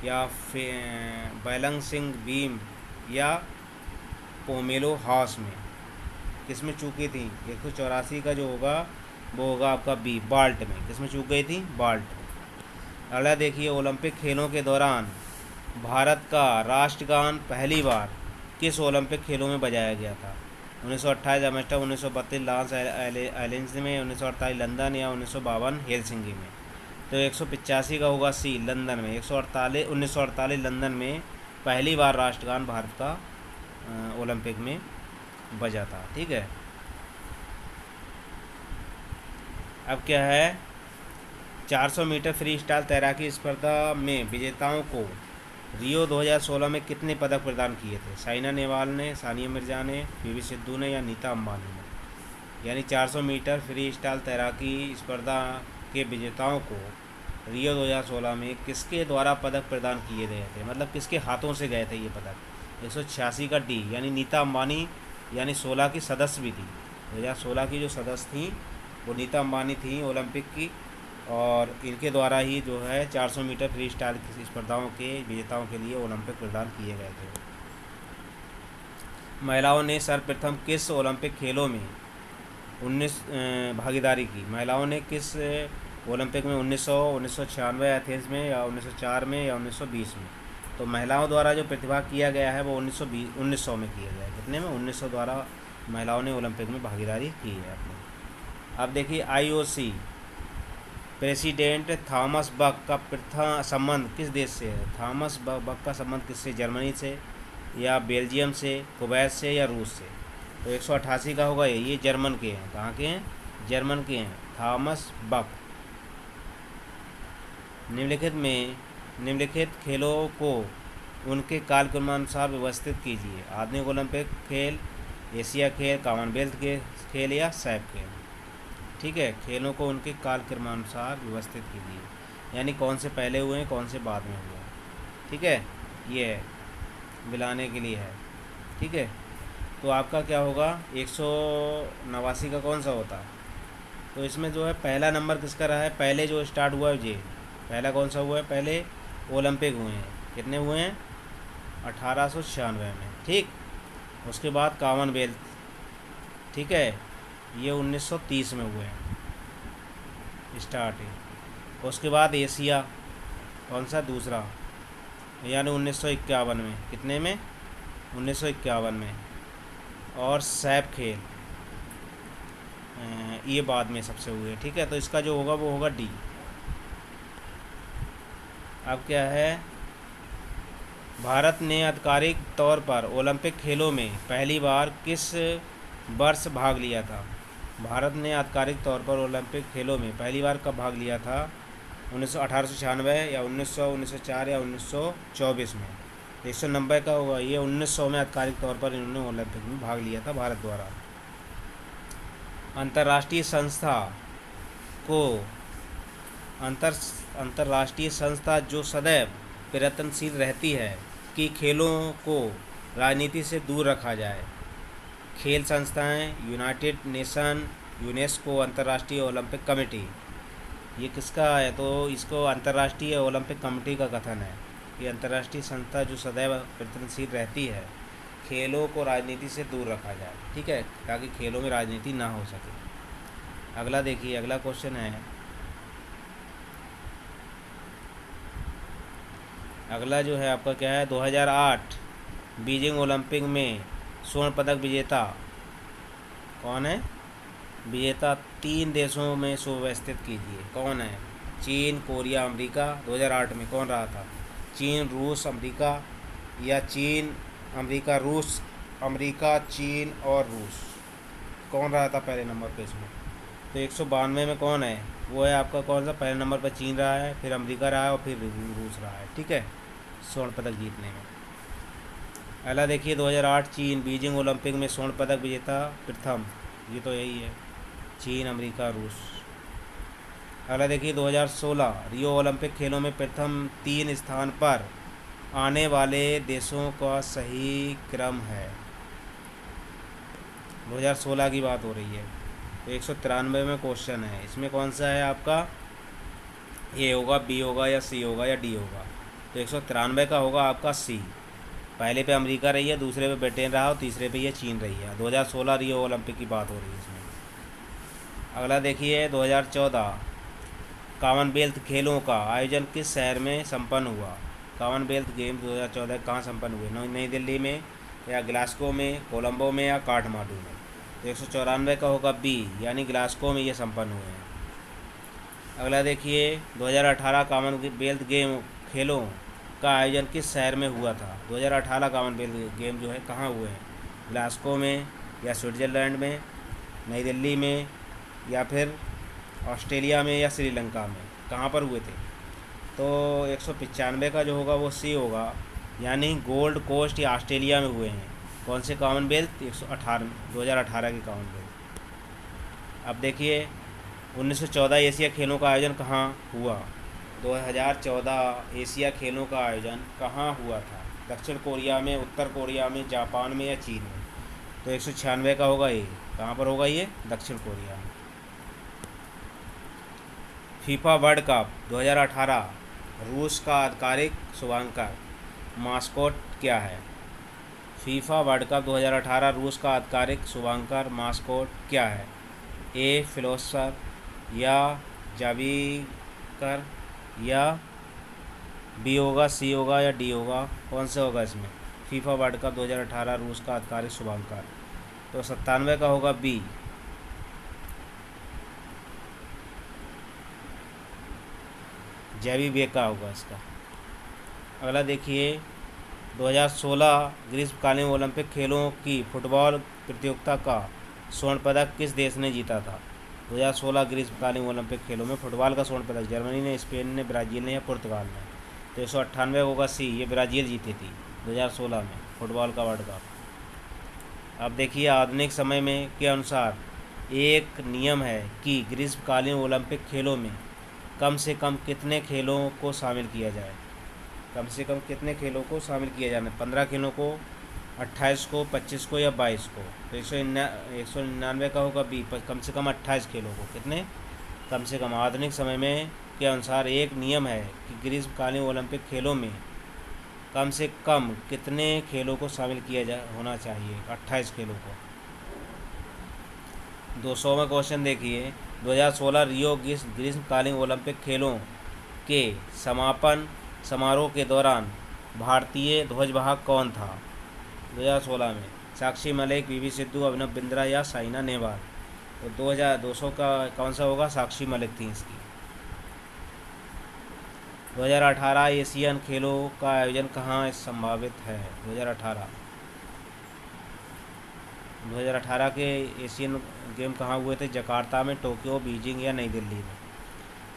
या बैलेंसिंग बीम, या पोमेलो हाउस में? किस में चूकी थी? 184 का जो होगा वो होगा आपका बी, बाल्ट में। किस में चूक गई थी? बाल्ट में। अगला देखिए, ओलंपिक खेलों के दौरान भारत का राष्ट्रगान पहली बार किस ओलंपिक खेलों में बजाया गया था? 1928 एम्स्टर्डम, 1932 लॉस एंजल्स में, 1948 लंदन, या 1952 हेलसिंकी में। तो 185 का होगा सी, लंदन में। 1948 लंदन में पहली बार राष्ट्रगान भारत का ओलंपिक में बजा था। ठीक है, अब क्या है, 400 मीटर फ्री स्टाइल तैराकी स्पर्धा में विजेताओं को रियो 2016 में कितने पदक प्रदान किए थे? साइना नेहवाल ने, सानिया मिर्जा ने, पीवी सिद्धू ने, या नीता अंबानी ने? यानी 400 मीटर फ्री स्टाइल तैराकी स्पर्धा के विजेताओं को रियो 2016 में किसके द्वारा पदक प्रदान किए गए थे? मतलब किसके हाथों से गए थे ये पदक? 186 का डी, यानी नीता अंबानी, यानी 16 की सदस्य भी थी। 2016 की जो सदस्य थी वो नीता अंबानी थी ओलंपिक की, और इनके द्वारा ही जो है 400 मीटर फ्री स्टाइल की स्पर्धाओं के विजेताओं के लिए ओलंपिक प्रदान किए गए थे। महिलाओं ने सर्वप्रथम किस ओलंपिक खेलों में 19 भागीदारी की? महिलाओं ने किस ओलंपिक में 1996 एथेंस में, या 1904 में, या 1920 में? तो महिलाओं द्वारा जो प्रतिभाग किया गया है वो 1900 में किया गया है। कितने में? 1900 द्वारा महिलाओं ने ओलंपिक में भागीदारी की है अपनी। अब देखिए, आईओसी प्रेसिडेंट थॉमस बक का प्रथम संबंध किस देश से है? थॉमस बक का संबंध किससे? जर्मनी से, या बेल्जियम से, कुवैत से, या रूस से? तो 188 का होगा ये जर्मन के हैं। कहाँ के हैं? जर्मन के हैं, थॉमस बक। निम्नलिखित खेलों को उनके कालक्रमानुसार व्यवस्थित कीजिए। आधुनिक ओलंपिक खेल, एशिया खेल, कॉमनवेल्थ के खेल, या सैफ खेल? ठीक है, खेलों को उनके कालक्रमानुसार व्यवस्थित कीजिए, यानी कौन से पहले हुए हैं, कौन से बाद में हुए हैं। ठीक है, ये है मिलाने के लिए है। ठीक है, तो आपका क्या होगा, 189 का कौन सा होता? तो इसमें जो है पहला नंबर किसका रहा है? पहले जो स्टार्ट हुआ है ये पहला कौन सा हुआ है? पहले ओलंपिक हुए हैं। कितने हुए हैं? 1896 में। ठीक, उसके बाद कॉमनवेल्थ, ठीक है, ये 1930 में हुए हैं स्टार्ट है। उसके बाद एशिया कौन सा? दूसरा, यानी 1951 में। कितने में? 1951 में। और सैफ खेल ये बाद में सबसे हुए। ठीक है, तो इसका जो होगा वो होगा डी। अब क्या है, भारत ने आधिकारिक तौर पर ओलंपिक खेलों में पहली बार किस वर्ष भाग लिया था? भारत ने आधिकारिक तौर पर ओलंपिक खेलों में पहली बार कब भाग लिया था? 1896 या 1900, 1904 या 1924 में? 190 का होगा ये। 1900 में आधिकारिक तौर पर इन्होंने ओलंपिक में भाग लिया था भारत द्वारा। अंतर्राष्ट्रीय संस्था को अंतर्राष्ट्रीय संस्था जो सदैव प्रयत्नशील रहती है कि खेलों को राजनीति से दूर रखा जाए। खेल संस्थाएं, यूनाइटेड नेशन, यूनेस्को, अंतर्राष्ट्रीय ओलंपिक कमेटी, ये किसका है? तो इसको अंतर्राष्ट्रीय ओलंपिक कमेटी का कथन है कि अंतर्राष्ट्रीय संस्था जो सदैव प्रयत्नशील रहती है खेलों को राजनीति से दूर रखा जाए। ठीक है, ताकि खेलों में राजनीति ना हो सके। अगला देखिए, अगला क्वेश्चन है, अगला जो है आपका क्या है, 2008 बीजिंग ओलंपिक में स्वर्ण पदक विजेता कौन है? विजेता 3 देशों में सुव्यवस्थित कीजिए। कौन है? चीन, कोरिया, अमेरिका। 2008 में कौन रहा था? चीन, रूस, अमेरिका, या चीन, अमेरिका, रूस, अमेरिका, चीन और रूस? कौन रहा था पहले नंबर पे इसमें? तो 192 में कौन है? वो है आपका कौन सा? पहले नंबर पर चीन रहा है, फिर अमेरिका रहा है, और फिर रूस रहा है। ठीक है, स्वर्ण पदक जीतने में। अगला देखिए, 2008 चीन बीजिंग ओलंपिक में स्वर्ण पदक विजेता प्रथम, ये तो यही है, चीन, अमेरिका, रूस। अगला देखिए, 2016 रियो ओलंपिक खेलों में प्रथम 3 स्थान पर आने वाले देशों का सही क्रम है। 2016 की बात हो रही है। तो 193 में क्वेश्चन है, इसमें कौन सा है आपका? ए होगा, बी होगा, या सी होगा, या डी होगा? तो 193 का होगा आपका सी। पहले पे अमेरिका रही है, दूसरे पे ब्रिटेन रहा और तीसरे पे ये चीन रही है। 2016 रियो ओलंपिक की बात हो रही है इसमें। अगला देखिए 2014 कॉमनवेल्थ खेलों का आयोजन किस शहर में संपन्न हुआ। कॉमनवेल्थ गेम 2014 कहाँ संपन्न हुए? नई दिल्ली में या ग्लासगो में, कोलंबो में या काठमांडू में? तो 194 का होगा बी, यानी ग्लासगो में ये संपन्न हुए हैं। अगला देखिए 2018 कॉमनवेल्थ गेम खेलों का आयोजन किस शहर में हुआ था? 2018 कॉमनवेल्थ गेम जो है कहाँ हुए हैं? ग्लासगो में या स्विट्ज़रलैंड में, नई दिल्ली में या फिर ऑस्ट्रेलिया में या श्रीलंका में? कहाँ पर हुए थे? तो 195 का जो होगा वो सी होगा, यानी गोल्ड कोस्ट या ऑस्ट्रेलिया में हुए हैं। कौन से कॉमनवेल्थ? 2018 के कॉमनवेल्थ। अब देखिए 1914 एशिया खेलों का आयोजन कहाँ हुआ? 2014 एशिया खेलों का आयोजन कहाँ हुआ था? दक्षिण कोरिया में, उत्तर कोरिया में, जापान में या चीन में? तो 196 का होगा ये। कहाँ पर होगा ये? दक्षिण कोरिया में। फीफा वर्ल्ड कप 2018 रूस का आधिकारिक शुभांकर मास्कोट क्या है? फीफा वर्ल्ड कप 2018 रूस का आधिकारिक शुभांकर मास्कोट क्या है? ए फिलोसफर या जावीकर या बी होगा, सी होगा या डी होगा? कौन सा होगा इसमें? फीफा वर्ल्ड कप 2018 रूस का आधिकारिक शुभांकर। तो 97 का होगा बी। जैवी बेका होगा इसका। अगला देखिए 2016 ग्रीष्मकालीन ओलंपिक खेलों की फुटबॉल प्रतियोगिता का स्वर्ण पदक किस देश ने जीता था? 2016 ग्रीष्मकालीन ओलंपिक खेलों में फुटबॉल का स्वर्ण पदक जर्मनी ने, स्पेन ने, ब्राज़ील ने या पुर्तगाल ने? तो 198 होगा सी, ये ब्राज़ील जीती थी 2016 में फुटबॉल का वर्ल्ड कप। अब देखिए आधुनिक समय में के अनुसार एक नियम है कि ग्रीष्मकालीन ओलंपिक खेलों में कम से कम कितने खेलों को शामिल किया जाए? कम से कम कितने खेलों को शामिल किया जाना? 15 खेलों को, 28 को, 25 को या 22 को? तो 199 का होगा बी, कम से कम 28 खेलों को। कितने? कम से कम। आधुनिक समय में के अनुसार एक नियम है कि ग्रीष्मकालीन ओलंपिक खेलों में कम से कम कितने खेलों को शामिल किया होना चाहिए? 28 खेलों को। 200वां क्वेश्चन देखिए 2016 रियो ग्रीष्मकालीन ओलंपिक खेलों के समापन समारोह के दौरान भारतीय ध्वजवाहक कौन था? 2016 में साक्षी मलिक, पीवी सिंधु, अभिनव बिंद्रा या साइना नेहवाल? तो 2200 का कौन सा होगा? साक्षी मलिक थी इसकी। 2018 एशियन खेलों का आयोजन कहाँ संभावित है? 2018 के एशियन गेम कहाँ हुए थे? जकार्ता में, टोक्यो, बीजिंग या नई दिल्ली में?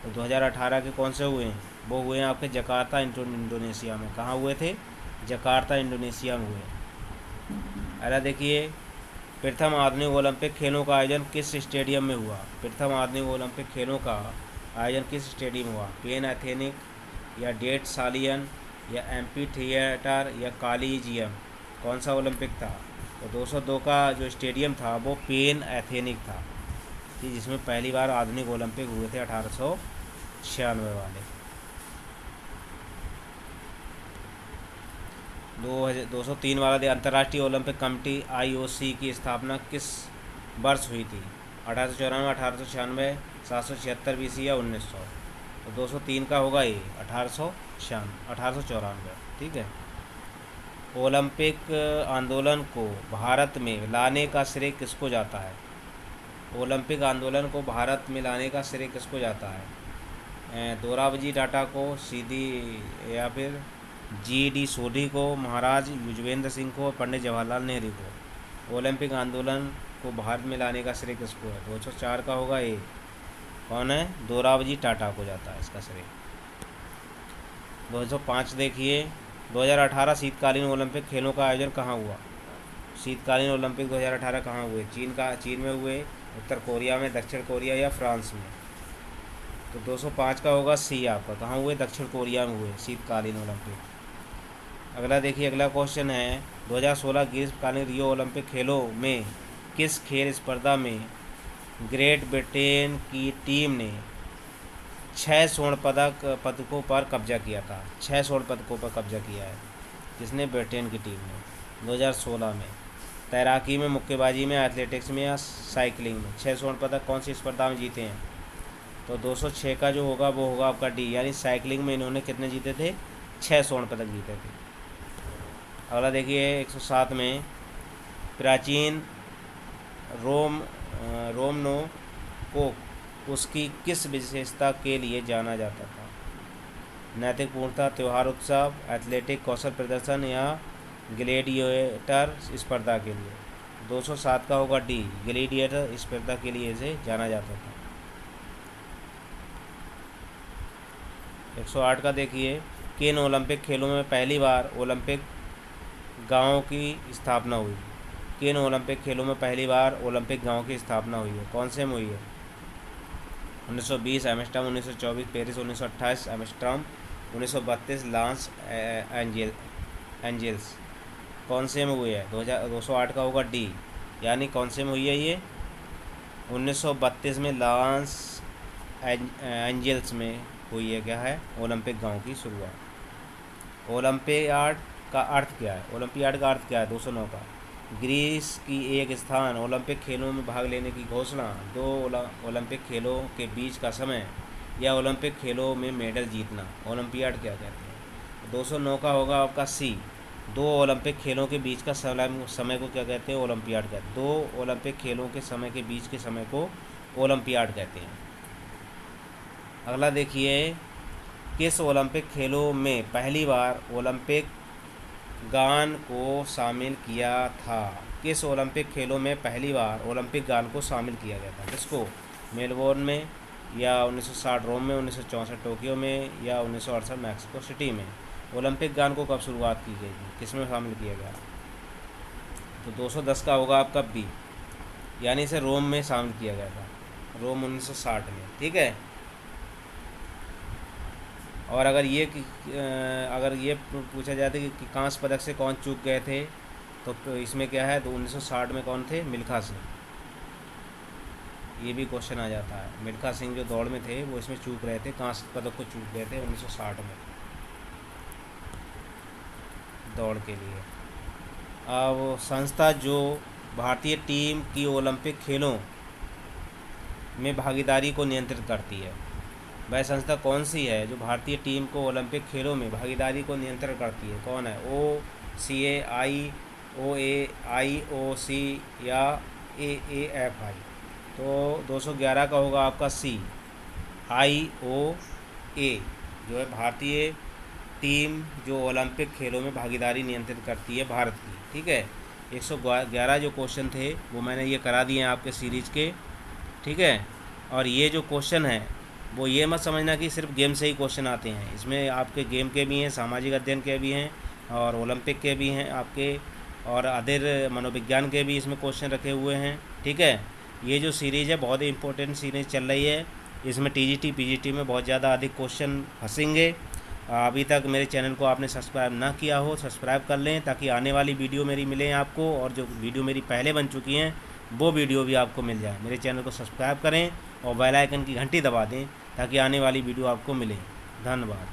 तो 2018 के कौन से हुए हैं? वो हुए हैं आपके जकार्ता इंडोनेशिया में। कहाँ हुए थे? जकार्ता इंडोनेशिया में हुए। अरे देखिए प्रथम आधुनिक ओलंपिक खेलों का आयोजन किस स्टेडियम में हुआ? प्रथम आधुनिक ओलंपिक खेलों का आयोजन किस स्टेडियम में हुआ? पेन एथेनिक या डेट सालियन या एम्पी थिएटर या कॉलिजियम? कौन सा ओलंपिक था? तो 202 का जो स्टेडियम था वो पेन एथेनिक था, जिसमें पहली बार आधुनिक ओलंपिक हुए थे 1896 वाले। 203 वाला दे अंतर्राष्ट्रीय ओलंपिक कमेटी IOC की स्थापना किस वर्ष हुई थी? 1894, 1896, 776 BC या 1900? तो 203 का होगा ये 1894। ठीक है। ओलंपिक आंदोलन को भारत में लाने का श्रेय किसको जाता है? ओलंपिक आंदोलन को भारत में लाने का श्रेय किसको जाता है? दोराबजी टाटा को, सीधी या फिर GD सोधी को, महाराज युजवेंद्र सिंह को, पंडित जवाहरलाल नेहरू को? ओलंपिक आंदोलन को भारत में लाने का श्रेय किसको है? 204 का होगा ये। कौन है? दोराबजी टाटा को जाता है इसका श्रेय। 205 देखिए 2018 शीतकालीन ओलंपिक खेलों का आयोजन कहाँ हुआ? शीतकालीन ओलंपिक 2018 कहाँ हुए? चीन में हुए, उत्तर कोरिया में, दक्षिण कोरिया या फ्रांस में? तो 205 का होगा सी आपका। कहाँ हुए? दक्षिण कोरिया में हुए शीतकालीन ओलंपिक। अगला देखिए अगला क्वेश्चन है 2016 ग्रीष्मकालीन रियो ओलंपिक खेलों में किस खेल स्पर्धा में ग्रेट ब्रिटेन की टीम ने 6 स्वर्ण पदकों पर कब्जा किया था? 6 स्वर्ण पदकों पर कब्जा किया है। किसने? ब्रिटेन की टीम ने 2016 में। तैराकी में, मुक्केबाजी में, एथलेटिक्स में या साइकिलिंग में 6 स्वर्ण पदक कौन सी स्पर्धा में जीते हैं? तो 206 का जो होगा वो होगा आपका डी, यानी साइकिलिंग में इन्होंने कितने जीते थे? 6 स्वर्ण पदक जीते थे। अगला देखिए 107 में, प्राचीन रोमनो को उसकी किस विशेषता के लिए जाना जाता था? नैतिक पूर्णता, त्यौहार उत्सव, एथलेटिक कौशल प्रदर्शन या ग्लेडिएटर स्पर्धा के लिए? 207 का होगा डी, ग्लेडिएटर स्पर्धा के लिए इसे जाना जाता था। 108 का देखिए, किन ओलंपिक खेलों में पहली बार ओलंपिक गांवों की स्थापना हुई? किन ओलंपिक खेलों में पहली बार ओलंपिक गांवों की स्थापना हुई है? कौन से में हुई है? 1920 Amsterdam, 1924 Paris, 1928 Amsterdam, 1932 Los Angeles. कौन से में हुई है? 208 का होगा डी, यानी कौन से में हुई है ये? 1932 में लॉस एंजल्स में हुई है। क्या है? ओलंपिक गांव की शुरुआत। ओलंपियाड का अर्थ क्या है? ओलंपियाड का अर्थ क्या है? 209 का, ग्रीस की एक स्थान ओलंपिक खेलों में भाग लेने की घोषणा, 2 ओलंपिक खेलों के बीच का समय या ओलंपिक खेलों में मेडल जीतना। ओलंपियाड क्या कहते हैं? 209 का होगा आपका सी, 2 ओलंपिक खेलों के बीच का समय को क्या कहते हैं? ओलंपियाड कहते हैं। 2 ओलंपिक खेलों के समय के बीच के समय को ओलंपियाड कहते हैं। अगला देखिए, किस ओलंपिक खेलों में पहली बार ओलंपिक गान को शामिल किया था? किस ओलंपिक खेलों में पहली बार ओलंपिक गान को शामिल किया गया था? किसको? मेलबोर्न में या 1960 रोम में, 1964 टोक्यो में या 1968 मैक्सिको सिटी में? ओलंपिक गान को कब शुरुआत की गई थी? किस में शामिल किया गया? तो 210 का होगा आपका बी, यानी इसे रोम में शामिल किया गया था, रोम 1960 में। ठीक है। और अगर ये पूछा जाता है कि कांस्य पदक से कौन चूक गए थे, तो इसमें क्या है? तो 1960 में कौन थे? मिल्खा सिंह। ये भी क्वेश्चन आ जाता है। मिल्खा सिंह जो दौड़ में थे वो इसमें चूक रहे थे, कांस्य पदक को चूक गए थे 1960 में दौड़ के लिए। अब संस्था जो भारतीय टीम की ओलंपिक खेलों में भागीदारी को नियंत्रित करती है, वह संस्था कौन सी है जो भारतीय टीम को ओलंपिक खेलों में भागीदारी को नियंत्रित करती है? कौन है? OCAI, OAI, OC या AAFI? तो 211 का होगा आपका सी, IOA, जो है भारतीय टीम जो ओलंपिक खेलों में भागीदारी नियंत्रित करती है भारत की। ठीक है। 111 जो क्वेश्चन थे वो मैंने ये करा दिए हैं आपके सीरीज के। ठीक है। और ये जो क्वेश्चन है वो ये मत समझना कि सिर्फ गेम से ही क्वेश्चन आते हैं, इसमें आपके गेम के भी हैं, सामाजिक अध्ययन के भी हैं और ओलंपिक के भी हैं आपके, और अदर मनोविज्ञान के भी इसमें क्वेश्चन रखे हुए हैं। ठीक है। ये जो सीरीज़ है बहुत ही इंपॉर्टेंट सीरीज़ चल रही है, इसमें TGT PGT में बहुत ज़्यादा अधिक क्वेश्चन फंसेंगे। अभी तक मेरे चैनल को आपने सब्सक्राइब ना किया हो, सब्सक्राइब कर लें ताकि आने वाली वीडियो मेरी मिले आपको, और जो वीडियो मेरी पहले बन चुकी हैं वो वीडियो भी आपको मिल जाए। मेरे चैनल को सब्सक्राइब करें और बेल आइकन की घंटी दबा दें ताकि आने वाली वीडियो आपको मिले। धन्यवाद।